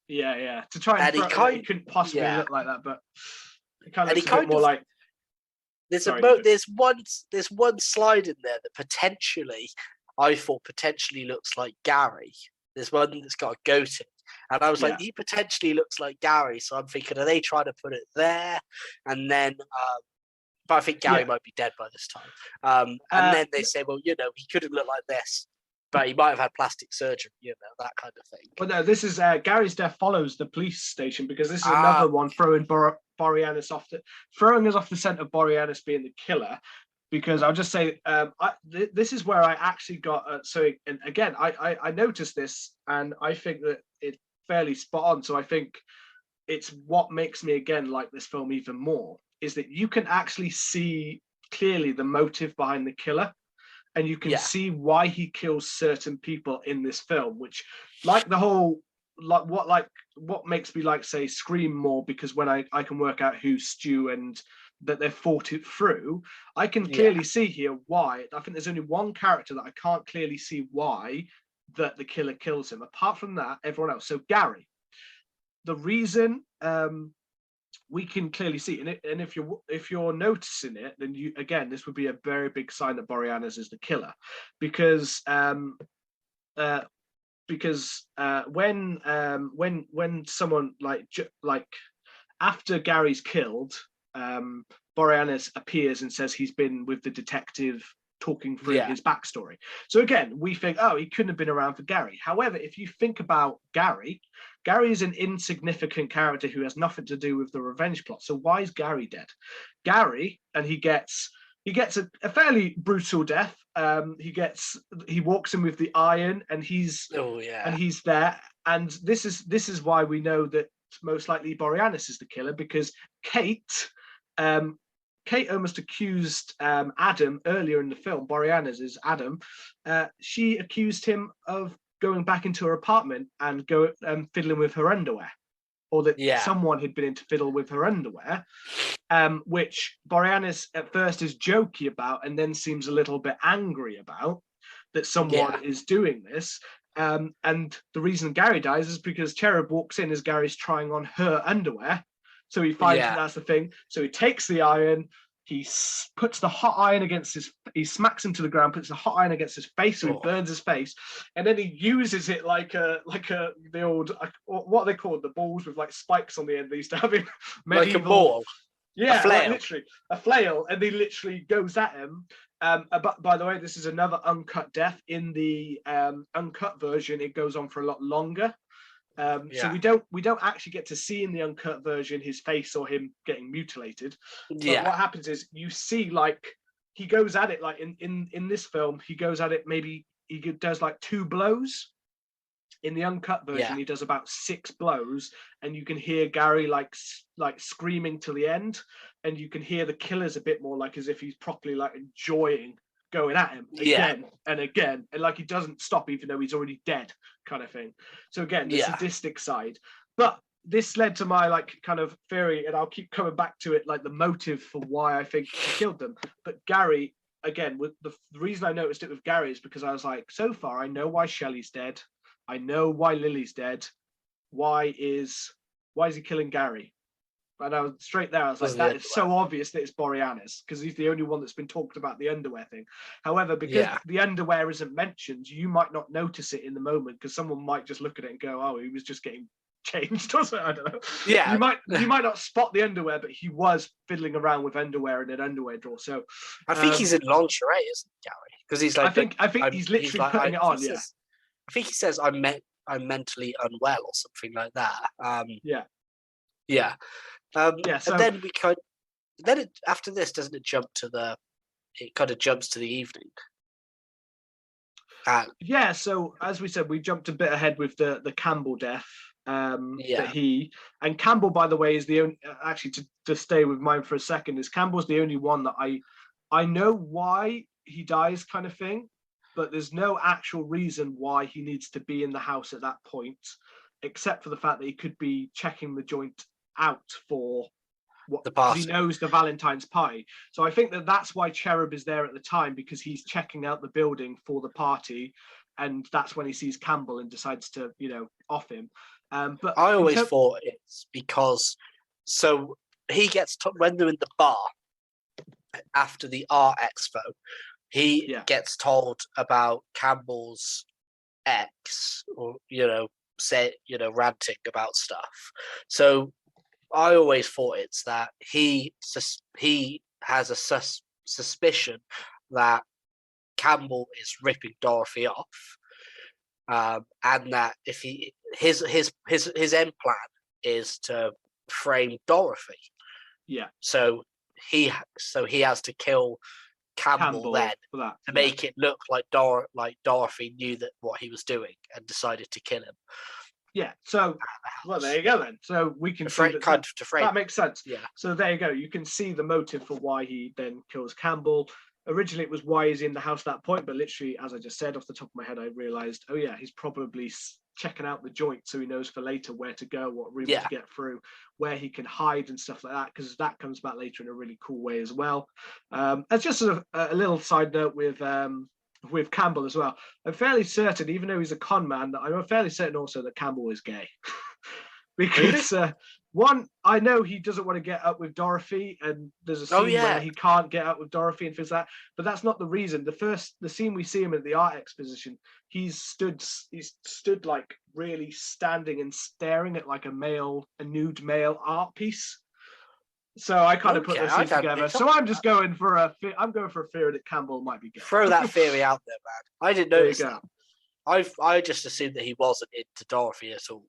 To try and he couldn't possibly look like that, but it kind of looks a bit more like. There's one slide in there that potentially looks like Gary. There's one that's got a goatee. And I was like, he potentially looks like Gary. So I'm thinking, are they trying to put it there? And then, but I think Gary might be dead by this time. And then they say, well, he couldn't look like this, but he might have had plastic surgery, that kind of thing. Well, no, this is Gary's death follows the police station, because this is another one throwing Borianis throwing us off the scent of Borianis being the killer. Because I'll just say, this is where I actually got. And again, I noticed this, and I think that it's fairly spot on. So I think it's what makes me again like this film even more, is that you can actually see clearly the motive behind the killer, and you can see why he kills certain people in this film. Which, like the whole, what makes me say Scream more, because when I can work out who's Stu and that they've fought it through, I can clearly see here why. I think there's only one character that I can't clearly see why that the killer kills him. Apart from that, everyone else. So Gary, the reason we can clearly see, and if you're noticing it, then this would be a very big sign that Borianis is the killer, because when someone like after Gary's killed, Borianis appears and says he's been with the detective talking through his backstory. So again, we think, oh, he couldn't have been around for Gary. However, if you think about Gary is an insignificant character who has nothing to do with the revenge plot. So why is Gary dead? Gary, and he gets a fairly brutal death. He walks in with the iron, and he's there. And this is why we know that most likely Borianis is the killer, because Kate almost accused Adam earlier in the film. Borianis is Adam. She accused him of going back into her apartment and fiddling with her underwear, or that someone had been in to fiddle with her underwear, which Borianis at first is jokey about, and then seems a little bit angry about that someone is doing this. And the reason Gary dies is because Cherub walks in as Gary's trying on her underwear. So he finds that that's the thing. So he takes the iron, he puts the hot iron he smacks him to the ground, puts the hot iron against his face, so he burns his face, and then he uses it like the old, what are they called, the balls with like spikes on the end they used to have in medieval. Like a ball. Yeah, a flail. Literally a flail, and he literally goes at him. But by the way, this is another uncut death. In the uncut version, it goes on for a lot longer. So we don't actually get to see in the uncut version his face or him getting mutilated. But what happens is you see, like, he goes at it, like in this film, he goes at it, maybe he does like 2 blows. In the uncut version, he does about 6 blows, and you can hear Gary like screaming till the end, and you can hear the killers a bit more, like as if he's properly like enjoying going at him again and again, and like he doesn't stop even though he's already dead, kind of thing. So again, the sadistic side. But this led to my like kind of theory, and I'll keep coming back to it, like the motive for why I think he killed them. But Gary, again, with the reason I noticed it with Gary is because I was like, so far I know why Shelley's dead, I know why Lily's dead. Why is he killing Gary? And I was straight there. I was like, that is so obvious that it's Borianis, because he's the only one that's been talked about the underwear thing. However, because the underwear isn't mentioned, you might not notice it in the moment, because someone might just look at it and go, "Oh, he was just getting changed," or something. I don't know. Yeah, you might not spot the underwear, but he was fiddling around with underwear in an underwear drawer. So I think he's in lingerie, isn't Gary? Because he's like, I think he's literally putting it on. I think he says I'm mentally unwell or something like that. So, and then after this, doesn't it jump to it kind of jumps to the evening. So as we said, we jumped a bit ahead with the Campbell death. And Campbell, by the way, is the only, actually to stay with mine for a second, is Campbell's the only one that I know why he dies, kind of thing, but there's no actual reason why he needs to be in the house at that point, except for the fact that he could be checking the joint out for what the party. He knows the Valentine's party. So I think that's why Cherub is there at the time, because he's checking out the building for the party, and that's when he sees Campbell and decides to, off him. But I always thought it's because, so he gets when they're in the bar after the art expo, he gets told about Campbell's ex, or ranting about stuff. So I always thought it's that he has a suspicion that Campbell is ripping Dorothy off, and that if his end plan is to frame Dorothy. Yeah. So he has to kill Campbell then to make it look like Dorothy knew that what he was doing and decided to kill him. Yeah. So there you go then. So we can see that makes sense. Yeah. So there you go. You can see the motive for why he then kills Campbell. Originally, it was why he's in the house at that point, but literally, as I just said off the top of my head, I realized, oh yeah, he's probably checking out the joint so he knows for later where to go, what room to get through, where he can hide and stuff like that, because that comes back later in a really cool way as well. As just sort of a little side note with Campbell as well, I'm fairly certain, even though he's a con man, I'm fairly certain also that Campbell is gay. because one, I know he doesn't want to get up with Dorothy, and there's a scene where he can't get up with Dorothy and things like that. But that's not the reason. The scene we see him at the art exposition, he's stood like really standing and staring at like a nude male art piece. So I kind of put those things together. So I'm just going for a theory that Campbell might be gay. Throw that theory out there, man. I didn't notice that. I just assumed that he wasn't into Dorothy at all,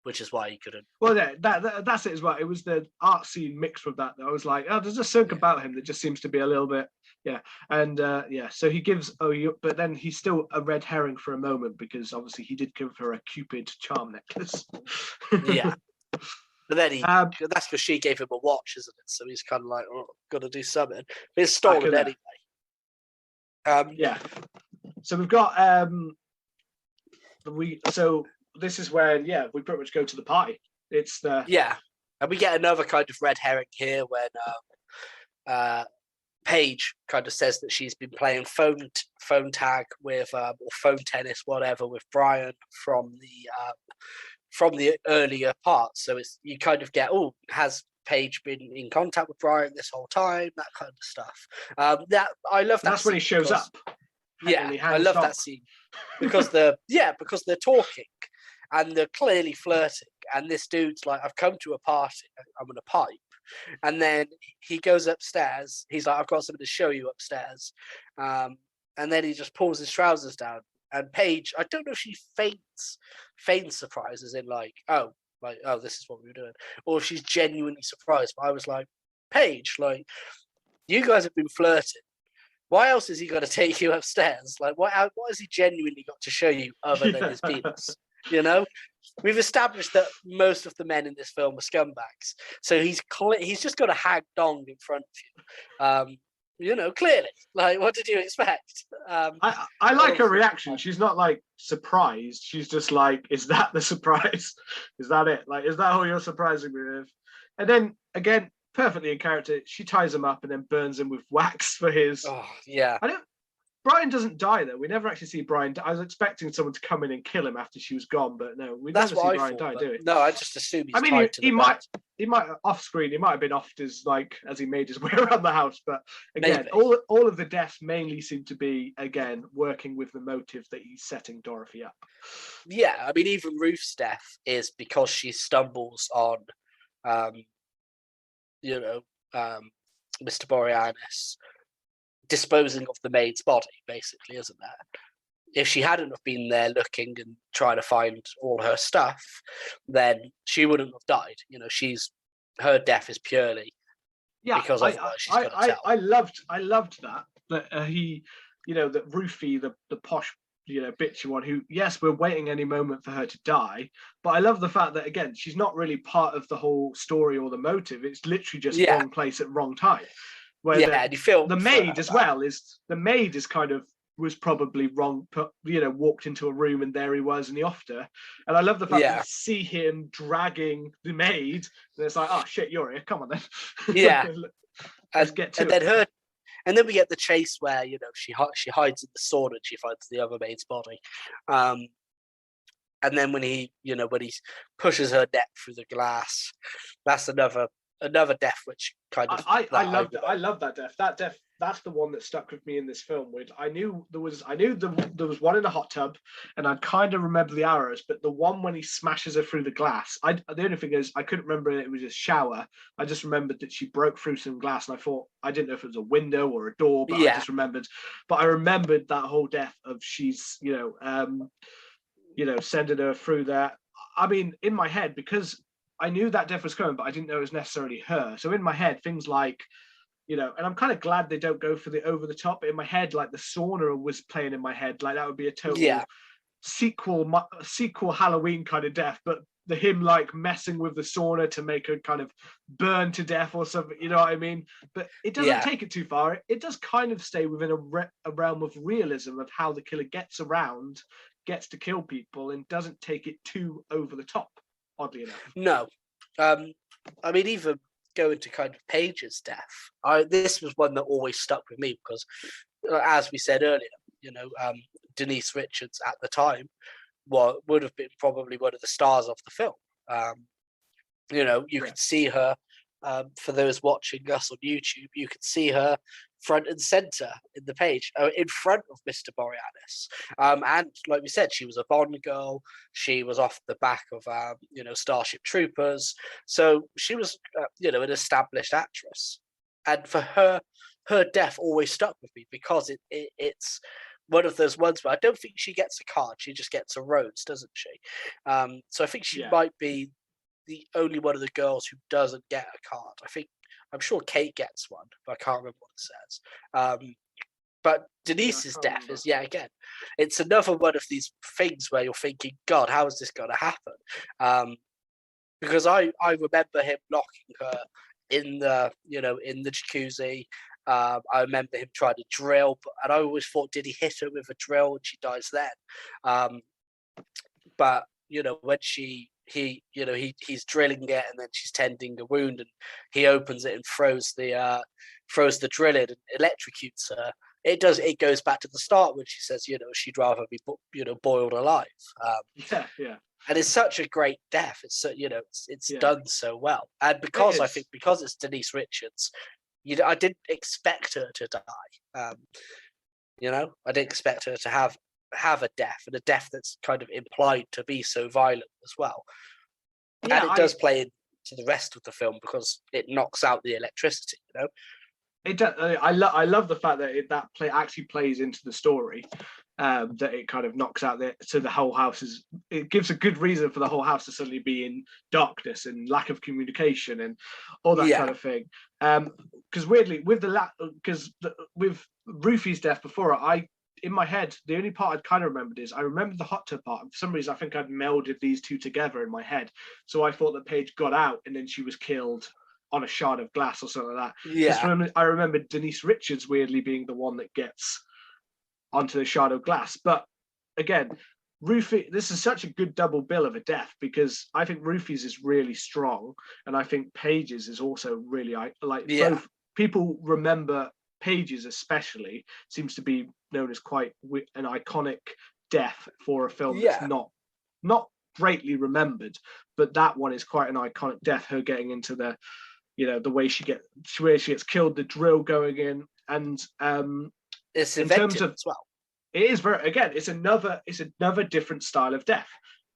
which is why he couldn't. Well, yeah, that's it as well. It was the art scene mixed with that. I was like, oh, there's just something about him that just seems to be a little bit, And so he gives but then he's still a red herring for a moment because obviously he did give her a cupid charm necklace. Yeah. But then that's because she gave him a watch, isn't it? So he's kind of like, oh, got to do something. But it's stolen anyway. So we've got so this is where we pretty much go to the party. It's the and we get another kind of red herring here when Paige kind of says that she's been playing phone tag with or phone tennis, whatever, with Brian from the earlier parts. So you kind of get, has Paige been in contact with Brian this whole time? That kind of stuff. I love that. That's when he shows up. Yeah, I love that scene because they're talking and they're clearly flirting. And this dude's like, "I've come to a party. I'm gonna pipe." And then he goes upstairs. He's like, "I've got something to show you upstairs." And then he just pulls his trousers down. And Paige, I don't know if she feigns surprises in this is what we were doing, or if she's genuinely surprised. But I was like, Paige, like, you guys have been flirting. Why else is he going to take you upstairs? Like, what has he genuinely got to show you other than his penis? You know, we've established that most of the men in this film are scumbags, so he's just got a hag dong in front of you. Clearly, like, what did you expect? I like her reaction. She's not like surprised. She's just like, is that the surprise? Is that it? Like, is that all you're surprising me with? And then again, perfectly in character, she ties him up and then burns him with wax for his. Oh yeah. Brian doesn't die though. We never actually see Brian die. I was expecting someone to come in and kill him after she was gone, but no, we never see Brian die, do we? No, I just assume he's tied to the bed. He might off screen. He might have been offed as he made his way around the house. But again, all of the deaths mainly seem to be again working with the motive that he's setting Dorothy up. Yeah, I mean, even Ruth's death is because she stumbles on, Mr. Borianis disposing of the maid's body, basically, isn't that? If she hadn't have been there looking and trying to find all her stuff, then she wouldn't have died. Her death is purely because otherwise she's going to tell. I loved that he, that Ruthie, the posh, bitchy one who, yes, we're waiting any moment for her to die, but I love the fact that again she's not really part of the whole story or the motive. It's literally just wrong place at wrong time. Where the maid as well is kind of was probably wrong, walked into a room and there he was and he offed her. And I love the fact that you see him dragging the maid and it's like, oh shit, you're here, come on then. Yeah. Let's get to it. And then we get the chase where, she hides in the sauna and she finds the other maid's body. And then when he pushes her neck through the glass, that's another death which kind of I love that death. That's the one that stuck with me in this film. I knew there was one in a hot tub, and I kind of remember the arrows, but the one when he smashes her through the glass, the only thing is I couldn't remember it was a shower. I just remembered that she broke through some glass, and I didn't know if it was a window or a door, but I just remembered. But I remembered that whole death of she's sending her through that. I mean, in my head, because I knew that death was coming, but I didn't know it was necessarily her. So in my head, things like, and I'm kind of glad they don't go for the over the top. But in my head, like the sauna was playing in my head, like that would be a total sequel Halloween kind of death. But him like messing with the sauna to make her kind of burn to death or something, you know what I mean? But it doesn't take it too far. It does kind of stay within a realm of realism of how the killer gets to kill people and doesn't take it too over the top. Oddly enough. No. I mean, even going to kind of Paige's death, this was one that always stuck with me because, as we said earlier, Denise Richards at the time would have been probably one of the stars of the film. You could see her. For those watching us on YouTube, you could see her front and center in the page, in front of Mr. Borianis. And like we said, she was a Bond girl. She was off the back of, Starship Troopers. So she was, an established actress. And for her death always stuck with me because it's one of those ones where I don't think she gets a card. She just gets a rose, doesn't she? So I think she might be the only one of the girls who doesn't get a card. I'm sure Kate gets one, but I can't remember what it says. But Denise's death is again, it's another one of these things where you're thinking, God, how is this going to happen? Because I remember him knocking her in the jacuzzi. I remember him trying to drill, and I always thought, did he hit her with a drill and she dies then? But when he's drilling it, and then she's tending a wound, and he opens it and throws the drill in and electrocutes her. It goes back to the start when she says, she'd rather be boiled alive. And it's such a great death. It's it's done so well, and because I think because it's Denise Richards, I didn't expect her to die. I didn't expect her to have a death, and a death that's kind of implied to be so violent as well. And it does play into the rest of the film because it knocks out the electricity. It does. I love the fact that actually plays into the story. That it kind of knocks out so the whole house it gives a good reason for the whole house to suddenly be in darkness and lack of communication and all that kind of thing. Because weirdly, with with Rufy's death before, in my head, the only part I'd kind of remembered is I remembered the hot tub part. For some reason, I think I'd melded these two together in my head. So I thought that Paige got out and then she was killed on a shard of glass or something like that. Yeah. I remember Denise Richards weirdly being the one that gets onto the shard of glass. But again, Rufy, this is such a good double bill of a death because I think Rufy's is really strong, and I think Paige's is also really both people remember. Paige's especially seems to be known as quite an iconic death for a film that's not greatly remembered, but that one is quite an iconic death. Her getting into the way she gets killed, the drill going in, and it's in terms of as well. It is it's another different style of death.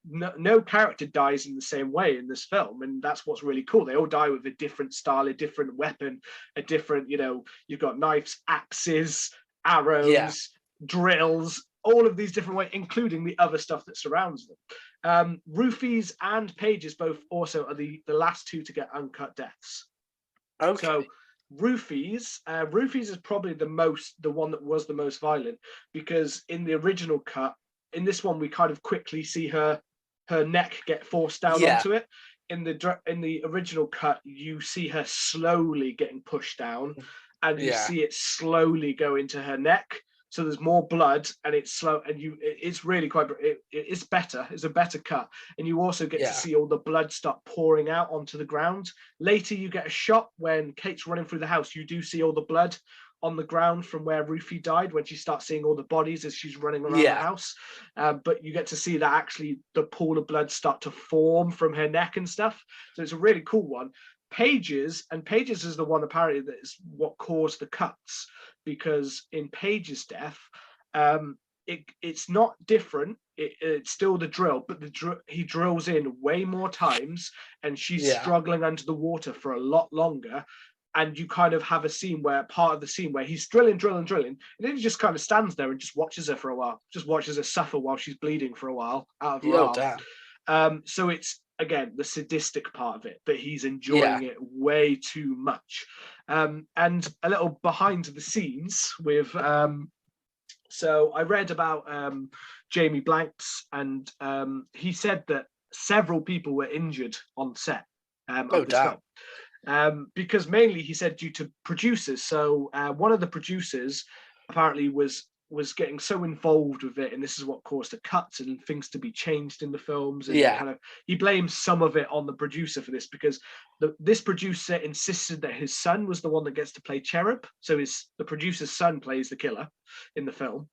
No character dies in the same way in this film, and that's what's really cool. They all die with a different style, a different weapon, a different, you've got knives, axes, arrows, drills, all of these different ways, including the other stuff that surrounds them. Rufy's and Paige's both also are the last two to get uncut deaths. Okay. So Rufy's is probably the one that was the most violent, because in the original cut, in this one we kind of quickly see her neck get forced down onto it. In the original cut, you see her slowly getting pushed down, and you see it slowly go into her neck. So there's more blood, and it's slow, and it's really quite. It's better. It's a better cut, and you also get to see all the blood start pouring out onto the ground. Later, you get a shot when Kate's running through the house. You do see all the blood on the ground from where Rufy died, when she starts seeing all the bodies as she's running around the house. But you get to see that actually the pool of blood start to form from her neck and stuff. So it's a really cool one. Paige's is the one apparently that is what caused the cuts, because in Paige's death, it's not different. It's still the drill, but he drills in way more times, and she's struggling under the water for a lot longer. And you kind of have part of the scene where he's drilling, and then he just kind of stands there and just watches her for a while, just watches her suffer while she's bleeding for a while out of her arm. So it's, again, the sadistic part of it, but he's enjoying it way too much. And a little behind the scenes with, so I read about Jamie Blanks, and he said that several people were injured on set of this film. Because mainly, he said, due to producers. So one of the producers apparently was getting so involved with it, and this is what caused the cuts and things to be changed in the films. And he blames some of it on the producer for this, because this producer insisted that his son was the one that gets to play Cherub. So the producer's son plays the killer in the film.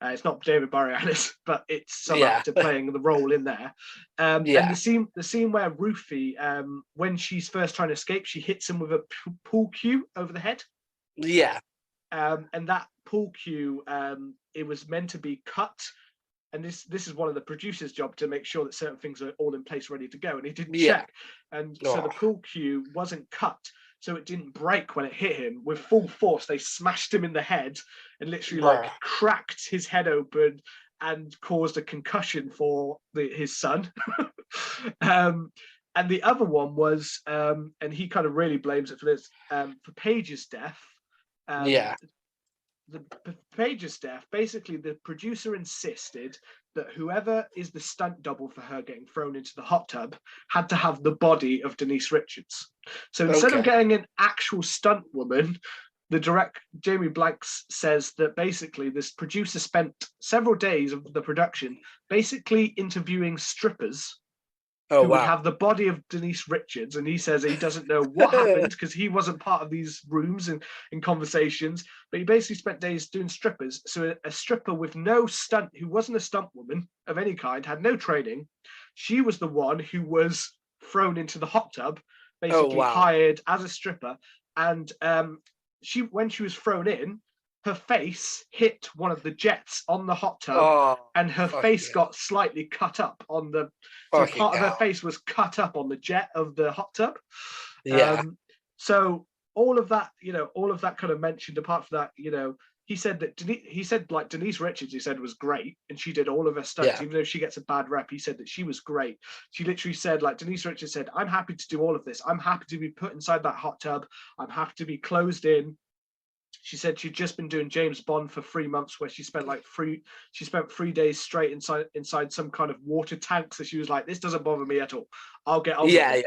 It's not David Borianis, but it's some actor playing the role in there. And the scene where Ruthie, when she's first trying to escape, she hits him with a pool cue over the head. Yeah. And that pool cue, it was meant to be cut. And this is one of the producer's job to make sure that certain things are all in place, ready to go. And he didn't check. And so the pool cue wasn't cut. So it didn't break when it hit him. With full force, they smashed him in the head and literally like cracked his head open and caused a concussion for his son. And the other one was, and he kind of really blames it for this, for Paige's death. The Paige's death, basically the producer insisted that whoever is the stunt double for her getting thrown into the hot tub had to have the body of Denise Richards. So instead of getting an actual stunt woman, Jamie Blanks says that basically this producer spent several days of the production basically interviewing strippers who would have the body of Denise Richards, and he says he doesn't know what happened because he wasn't part of these rooms and in conversations, but he basically spent days doing strippers. So a stripper with no stunt, who wasn't a stunt woman of any kind, had no training, she was the one who was thrown into the hot tub, basically hired as a stripper, and when she was thrown in, her face hit one of the jets on the hot tub, and her face got slightly cut up on the. So part of her face was cut up on the jet of the hot tub. So all of that, all of that kind of mentioned. Apart from that, he said that Denise Richards, he said, was great, and she did all of her stunts, even though she gets a bad rep. He said that she was great. She literally said, like Denise Richards said, "I'm happy to do all of this. I'm happy to be put inside that hot tub. I'm happy to be closed in." She said she'd just been doing James Bond for 3 months, where she spent 3 days straight inside some kind of water tank. So she was like, "This doesn't bother me at all. I'll get on with it."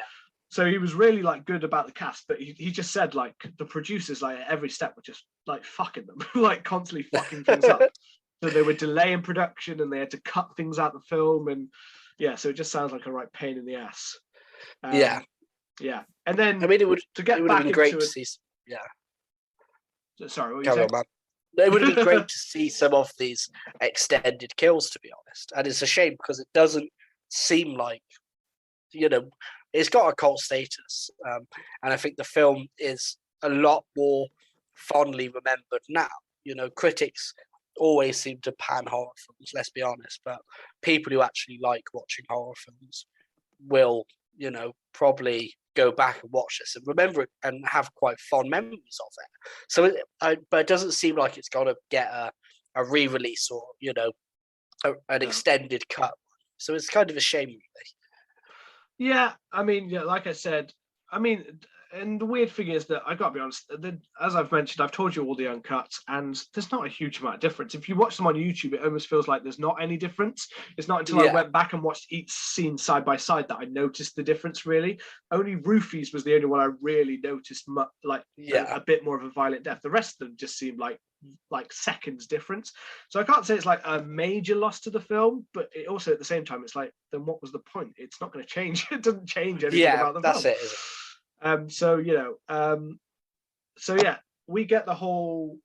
So he was really like good about the cast, but he just said like the producers like at every step were just like fucking them, like constantly fucking things up. So they were delaying production and they had to cut things out of the film, and so it just sounds like a right pain in the ass. And then I mean, it would have been great to see. Sorry, what were you saying? It would have been great to see some of these extended kills, to be honest. And it's a shame because it doesn't seem like, it's got a cult status. And I think the film is a lot more fondly remembered now. Critics always seem to pan horror films, let's be honest. But people who actually like watching horror films will, probably go back and watch this and remember it and have quite fond memories of it. So, but it doesn't seem like it's going to get a re-release or an extended cut. So it's kind of a shame, really. Yeah, I mean, like I said, and the weird thing is that I gotta be honest, as I've mentioned, I've told you all the uncuts, and there's not a huge amount of difference. If you watch them on YouTube, it almost feels like there's not any difference. It's not until I went back and watched each scene side by side that I noticed the difference, really. Only Ruthie's was the only one I really noticed, a bit more of a violent death. The rest of them just seemed like seconds difference. So I can't say it's like a major loss to the film, but it also at the same time, it's like, then what was the point? It's not going to change. It doesn't change anything about the film. That's it, isn't it? We get the whole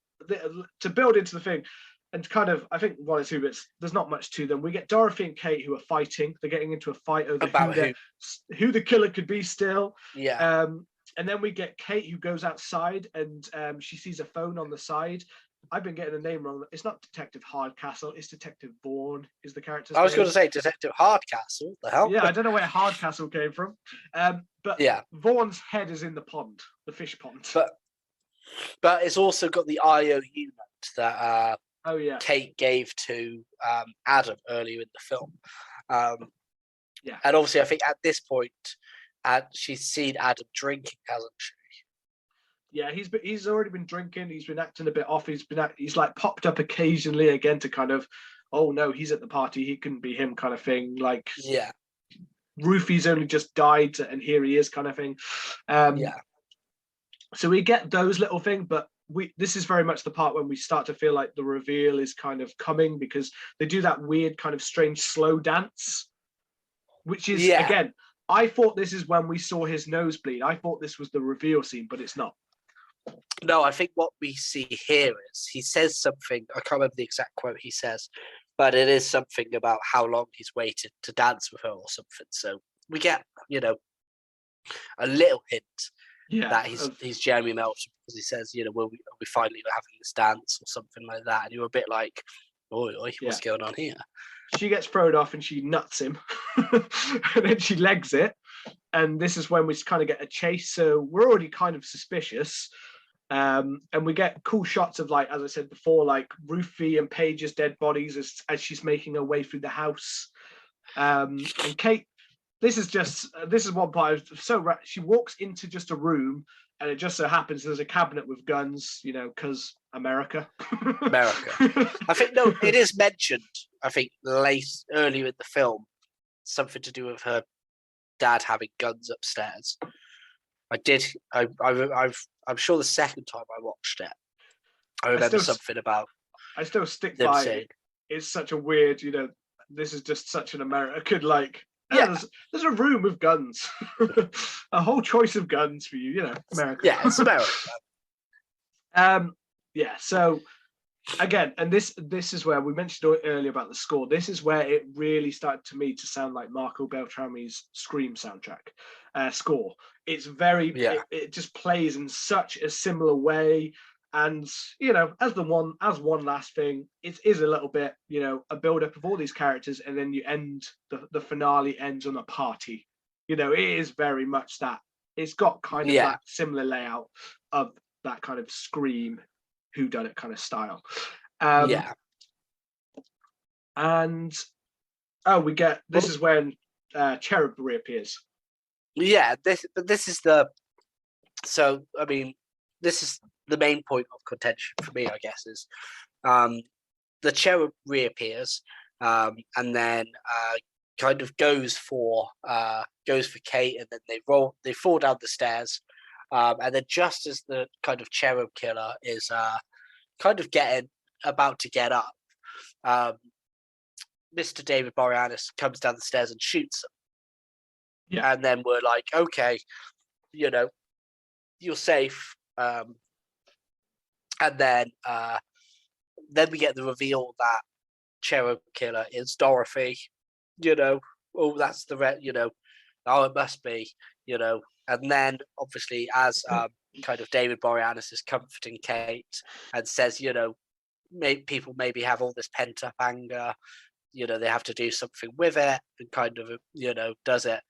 to build into the thing, and kind of I think 1 or 2 bits. There's not much to them. We get Dorothy and Kate who are fighting. They're getting into a fight over who the killer could be still. And then we get Kate who goes outside and she sees a phone on the side. I've been getting the name wrong. It's not Detective Hardcastle. It's Detective Bourne is the character's name. I was going to say Detective Hardcastle. The hell? Yeah, I don't know where Hardcastle came from. But Vaughn's head is in the pond, the fish pond. But it's also got the IOU note that Kate gave to Adam earlier in the film. And obviously, I think at this point, she's seen Adam drinking, hasn't she? Yeah, he's already been drinking. He's been acting a bit off. He's like popped up occasionally again to kind of, oh no, he's at the party. He couldn't be him, kind of thing. Like, Ruthie's only just died, and here he is, kind of thing. So we get those little things, but this is very much the part when we start to feel like the reveal is kind of coming, because they do that weird kind of strange slow dance, which is again. I thought this is when we saw his nosebleed. I thought this was the reveal scene, but it's not. No, I think what we see here is he says something. I can't remember the exact quote he says, but it is something about how long he's waited to dance with her or something. So we get, a little hint that he's Jeremy Melton, because he says, are we finally having this dance or something like that? And you're a bit like, oi, what's going on here? She gets thrown off and she nuts him, and then she legs it. And this is when we kind of get a chase. So we're already kind of suspicious. And we get cool shots of, like, as I said before, like Ruthie and Paige's dead bodies as she's making her way through the house. And Kate, this is one part. She walks into just a room, and it just so happens there's a cabinet with guns, because America. I think, no, it is mentioned, I think, earlier in the film, something to do with her dad having guns upstairs. I'm sure the second time I watched it, I remember something about. I still stick by it. It's such a weird, this is just such an American, like, there's a room with guns, a whole choice of guns for you, America. Yeah, it's America. So again, and this is where we mentioned earlier about the score. This is where it really started to me to sound like Marco Beltrami's Scream soundtrack score. It's very, it just plays in such a similar way. And, as one last thing, it is a little bit, a build-up of all these characters, and then you end, the finale ends on a party. It is very much that. It's got kind of that similar layout of that kind of Scream whodunit kind of style. And, we get, this is when Cherub reappears. Yeah, this is the main point of contention for me, I guess, is the Cherub reappears, and then kind of goes for Kate, and then they fall down the stairs, and then just as the kind of Cherub killer is kind of about to get up, Mr. David Borianis comes down the stairs and shoots him. Yeah. And then we're like, okay, you're safe. And then we get the reveal that Cherub killer is Dorothy. That's the it must be. And then obviously as kind of David Boreanaz is comforting Kate and says, people maybe have all this pent up anger. They have to do something with it, and kind of does it.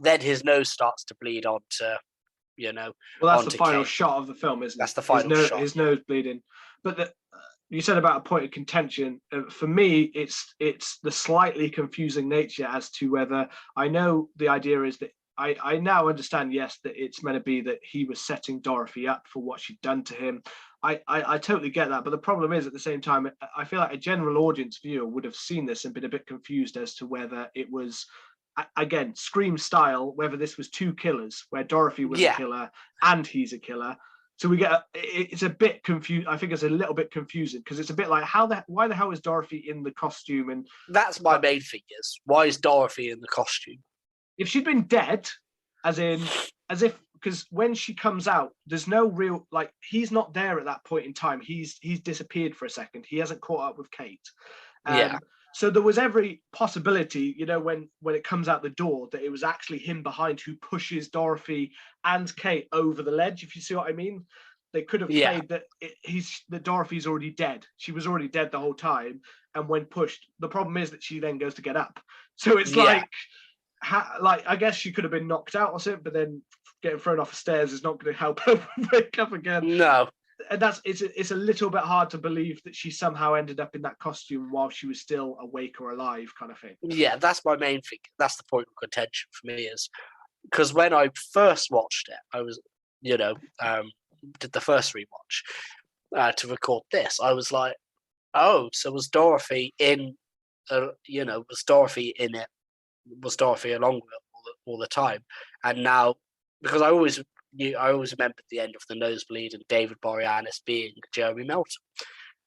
Then his nose starts to bleed onto. Well, that's the final shot of the film, isn't it? That's the final shot. His nose bleeding. But you said about a point of contention. For me, it's the slightly confusing nature as to whether, I know the idea is that I now understand, yes, that it's meant to be that he was setting Dorothy up for what she'd done to him. I totally get that. But the problem is, at the same time, I feel like a general audience viewer would have seen this and been a bit confused as to whether it was, again, Scream style, whether this was two killers, where Dorothy was a killer and he's a killer. So we get it's a bit confused. I think it's a little bit confusing, because it's a bit like, why the hell is Dorothy in the costume? And that's my main thing, is why is Dorothy in the costume? If she'd been dead, as if, because when she comes out, there's no real, like, he's not there at that point in time. He's disappeared for a second. He hasn't caught up with Kate. So there was every possibility, when it comes out the door, that it was actually him behind who pushes Dorothy and Kate over the ledge, if you see what I mean. They could have played that that Dorothy's already dead. She was already dead the whole time, and when pushed, the problem is that she then goes to get up. So it's like I guess she could have been knocked out or something, but then getting thrown off the stairs is not going to help her wake up again. No. And it's a little bit hard to believe that she somehow ended up in that costume while she was still awake or alive, kind of thing. Yeah, that's my main thing. That's the point of contention for me, is because when I first watched it, I was, did the first rewatch to record this. I was like, oh, so was Dorothy in? Was Dorothy in it? Was Dorothy along with it all the time? And now, because I always remembered the end of the nosebleed and David Boreanaz being Jeremy Melton.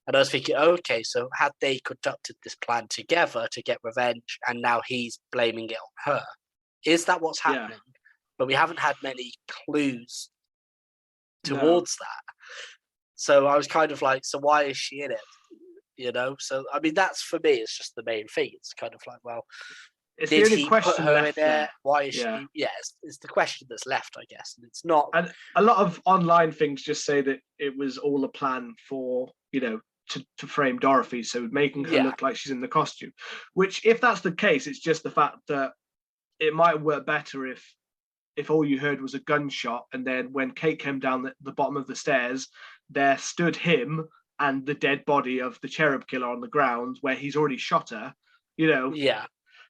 And I was thinking, okay, so had they conducted this plan together to get revenge, and now he's blaming it on her? Is that what's happening? But we haven't had many clues towards that. So I was kind of like, so why is she in it? You know, so I mean, that's for me. It's just the main thing. It's kind of like, well, it's did the only he question put her left in there? there. Why is she? Yeah, it's the question that's left, I guess. And it's not. And a lot of online things just say that it was all a plan for, to frame Dorothy, so making her look like she's in the costume. Which, if that's the case, it's just the fact that it might work better if all you heard was a gunshot, and then when Kate came down the bottom of the stairs, there stood him and the dead body of the Cherub killer on the ground where he's already shot her, Yeah.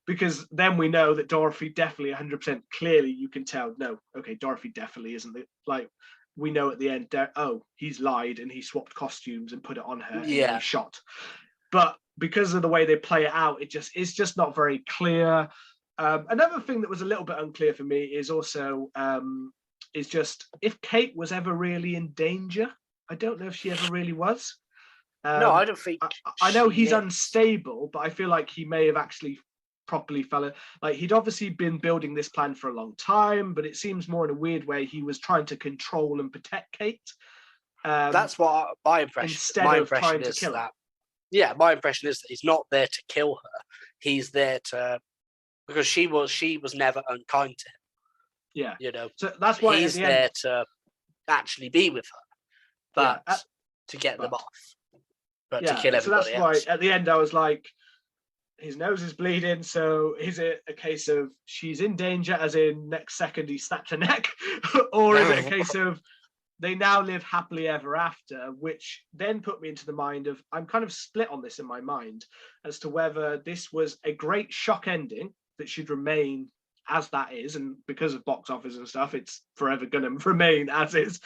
Because then we know that Dorothy definitely 100% clearly you can tell, no, okay, Dorothy definitely isn't it. Like, we know at the end, he's lied and he swapped costumes and put it on her and he shot. But because of the way they play it out, it's just not very clear. Another thing that was a little bit unclear for me is also is just if Kate was ever really in danger. I don't know if she ever really was. No, I don't think. I know he's unstable, but I feel like he may have actually properly fell. Like, he'd obviously been building this plan for a long time, but it seems more in a weird way he was trying to control and protect Kate. That's what my impression. Instead my of impression trying is to kill her. that. Yeah, my impression is that he's not there to kill her. He's there to, because she was never unkind to him. Yeah, So that's why he's there to actually be with her, but to get them off, but to kill everybody else. So that's else. why at the end I was like, his nose is bleeding, so is it a case of she's in danger, as in next second he snapped her neck, or is it a case of they now live happily ever after, which then put me into the mind of, I'm kind of split on this in my mind as to whether this was a great shock ending that should remain as that is, and because of box office and stuff, it's forever going to remain as is.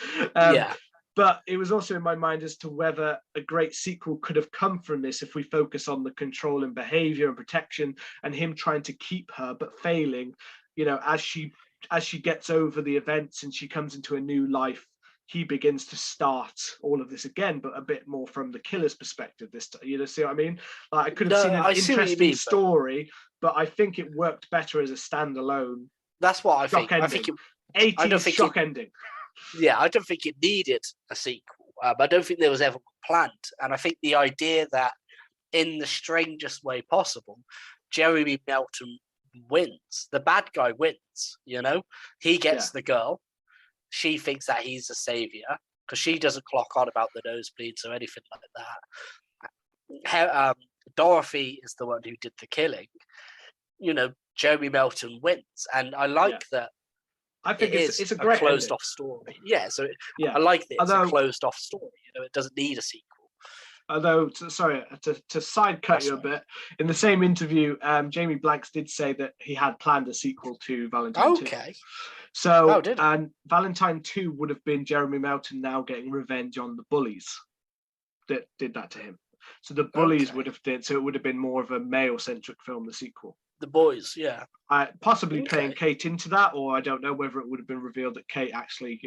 But it was also in my mind as to whether a great sequel could have come from this if we focus on the control and behavior and protection and him trying to keep her, but failing, as she gets over the events and she comes into a new life, he begins to start all of this again, but a bit more from the killer's perspective this time. See what I mean? Like, I could have seen an interesting story, but I think it worked better as a standalone. That's what I think. Ending. I think 80s shock ending. Yeah, I don't think it needed a sequel. I don't think there was ever planned. And I think the idea that in the strangest way possible, Jeremy Melton wins. The bad guy wins, He gets the girl. She thinks that he's a savior because she doesn't clock on about the nosebleeds or anything like that. Dorothy is the one who did the killing. Jeremy Melton wins. And I like that. I think it's a great closed off story. Yeah, so I like this. It's a closed off story. It doesn't need a sequel. Although, sorry, to side cut you a bit, in the same interview, Jamie Blanks did say that he had planned a sequel to Valentine 2. Okay. So, and Valentine 2 would have been Jeremy Melton now getting revenge on the bullies that did that to him. So the bullies would have so it would have been more of a male-centric film, the sequel. The boys, yeah. Possibly playing Kate into that, or I don't know whether it would have been revealed that Kate actually,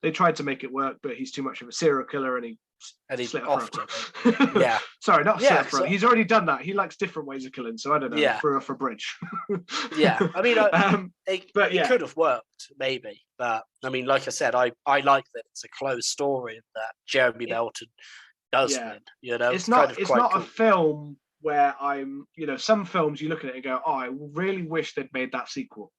they tried to make it work, but he's too much of a serial killer and he slit her throat. Yeah. Sorry, not slit her throat. He's already done that. He likes different ways of killing, so I don't know. Yeah. Threw her off a bridge. Yeah. I mean, it could have worked, maybe. But, I mean, like I said, I like that it's a closed story and that Jeremy Melton does win. It's not a film where I'm, some films you look at it and go, oh, I really wish they'd made that sequel.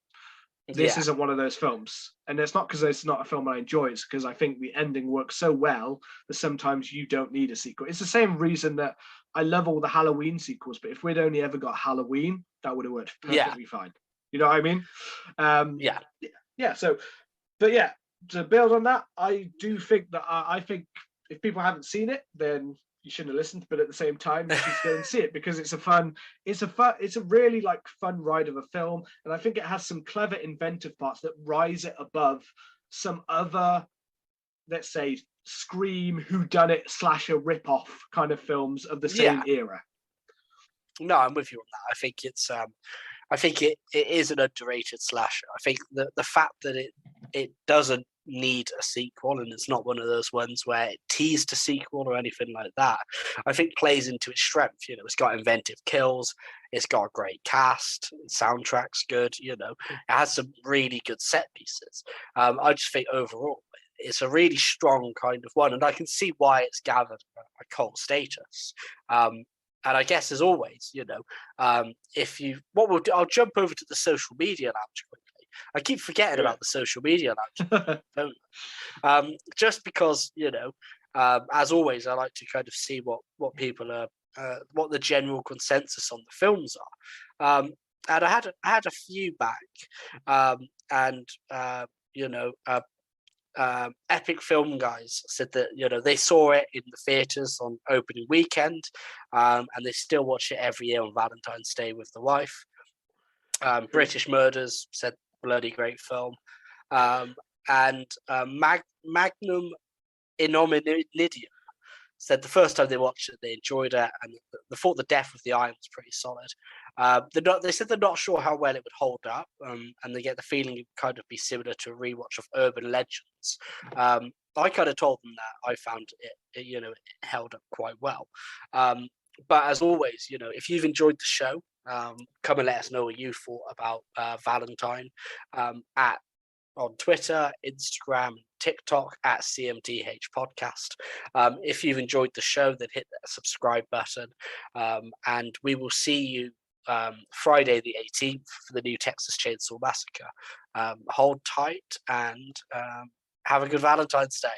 This isn't one of those films. And it's not because it's not a film I enjoy, it's because I think the ending works so well that sometimes you don't need a sequel. It's the same reason that I love all the Halloween sequels, but if we'd only ever got Halloween, that would have worked perfectly fine. You know what I mean? Yeah. So, but yeah, to build on that, I do think that I think if people haven't seen it, then you shouldn't have listened, but at the same time, you should go and see it because it's a really fun ride of a film. And I think it has some clever inventive parts that rise it above some other, let's say, Scream, whodunit slasher ripoff kind of films of the same era. No, I'm with you on that. I think it is an underrated slasher. I think the fact that it doesn't need a sequel and it's not one of those ones where it teased a sequel or anything like that, I think plays into its strength. It's got inventive kills, it's got a great cast, soundtrack's good, it has some really good set pieces. I just think overall it's a really strong kind of one, and I can see why it's gathered a cult status. And I guess, as always, if you what we'll do, I'll jump over to the social media lounge quickly. I keep forgetting about the social media lounge, don't I? Just because, as always, I like to kind of see what people are, what the general consensus on the films are. And I had a few back, and Epic Film Guys said that they saw it in the theaters on opening weekend, and they still watch it every year on Valentine's Day with the wife. British Murders said bloody great film, and Magnum Innominidium said the first time they watched it, they enjoyed it, and they thought The Death of the Eye was pretty solid. They said they're not sure how well it would hold up, and they get the feeling it would kind of be similar to a rewatch of Urban Legends. I kind of told them that I found it held up quite well. But as always, if you've enjoyed the show, come and let us know what you thought about Valentine on Twitter, Instagram, TikTok at CMDH Podcast. If you've enjoyed the show, then hit that subscribe button. And we will see you Friday the 18th for the new Texas Chainsaw Massacre. Hold tight and have a good Valentine's Day.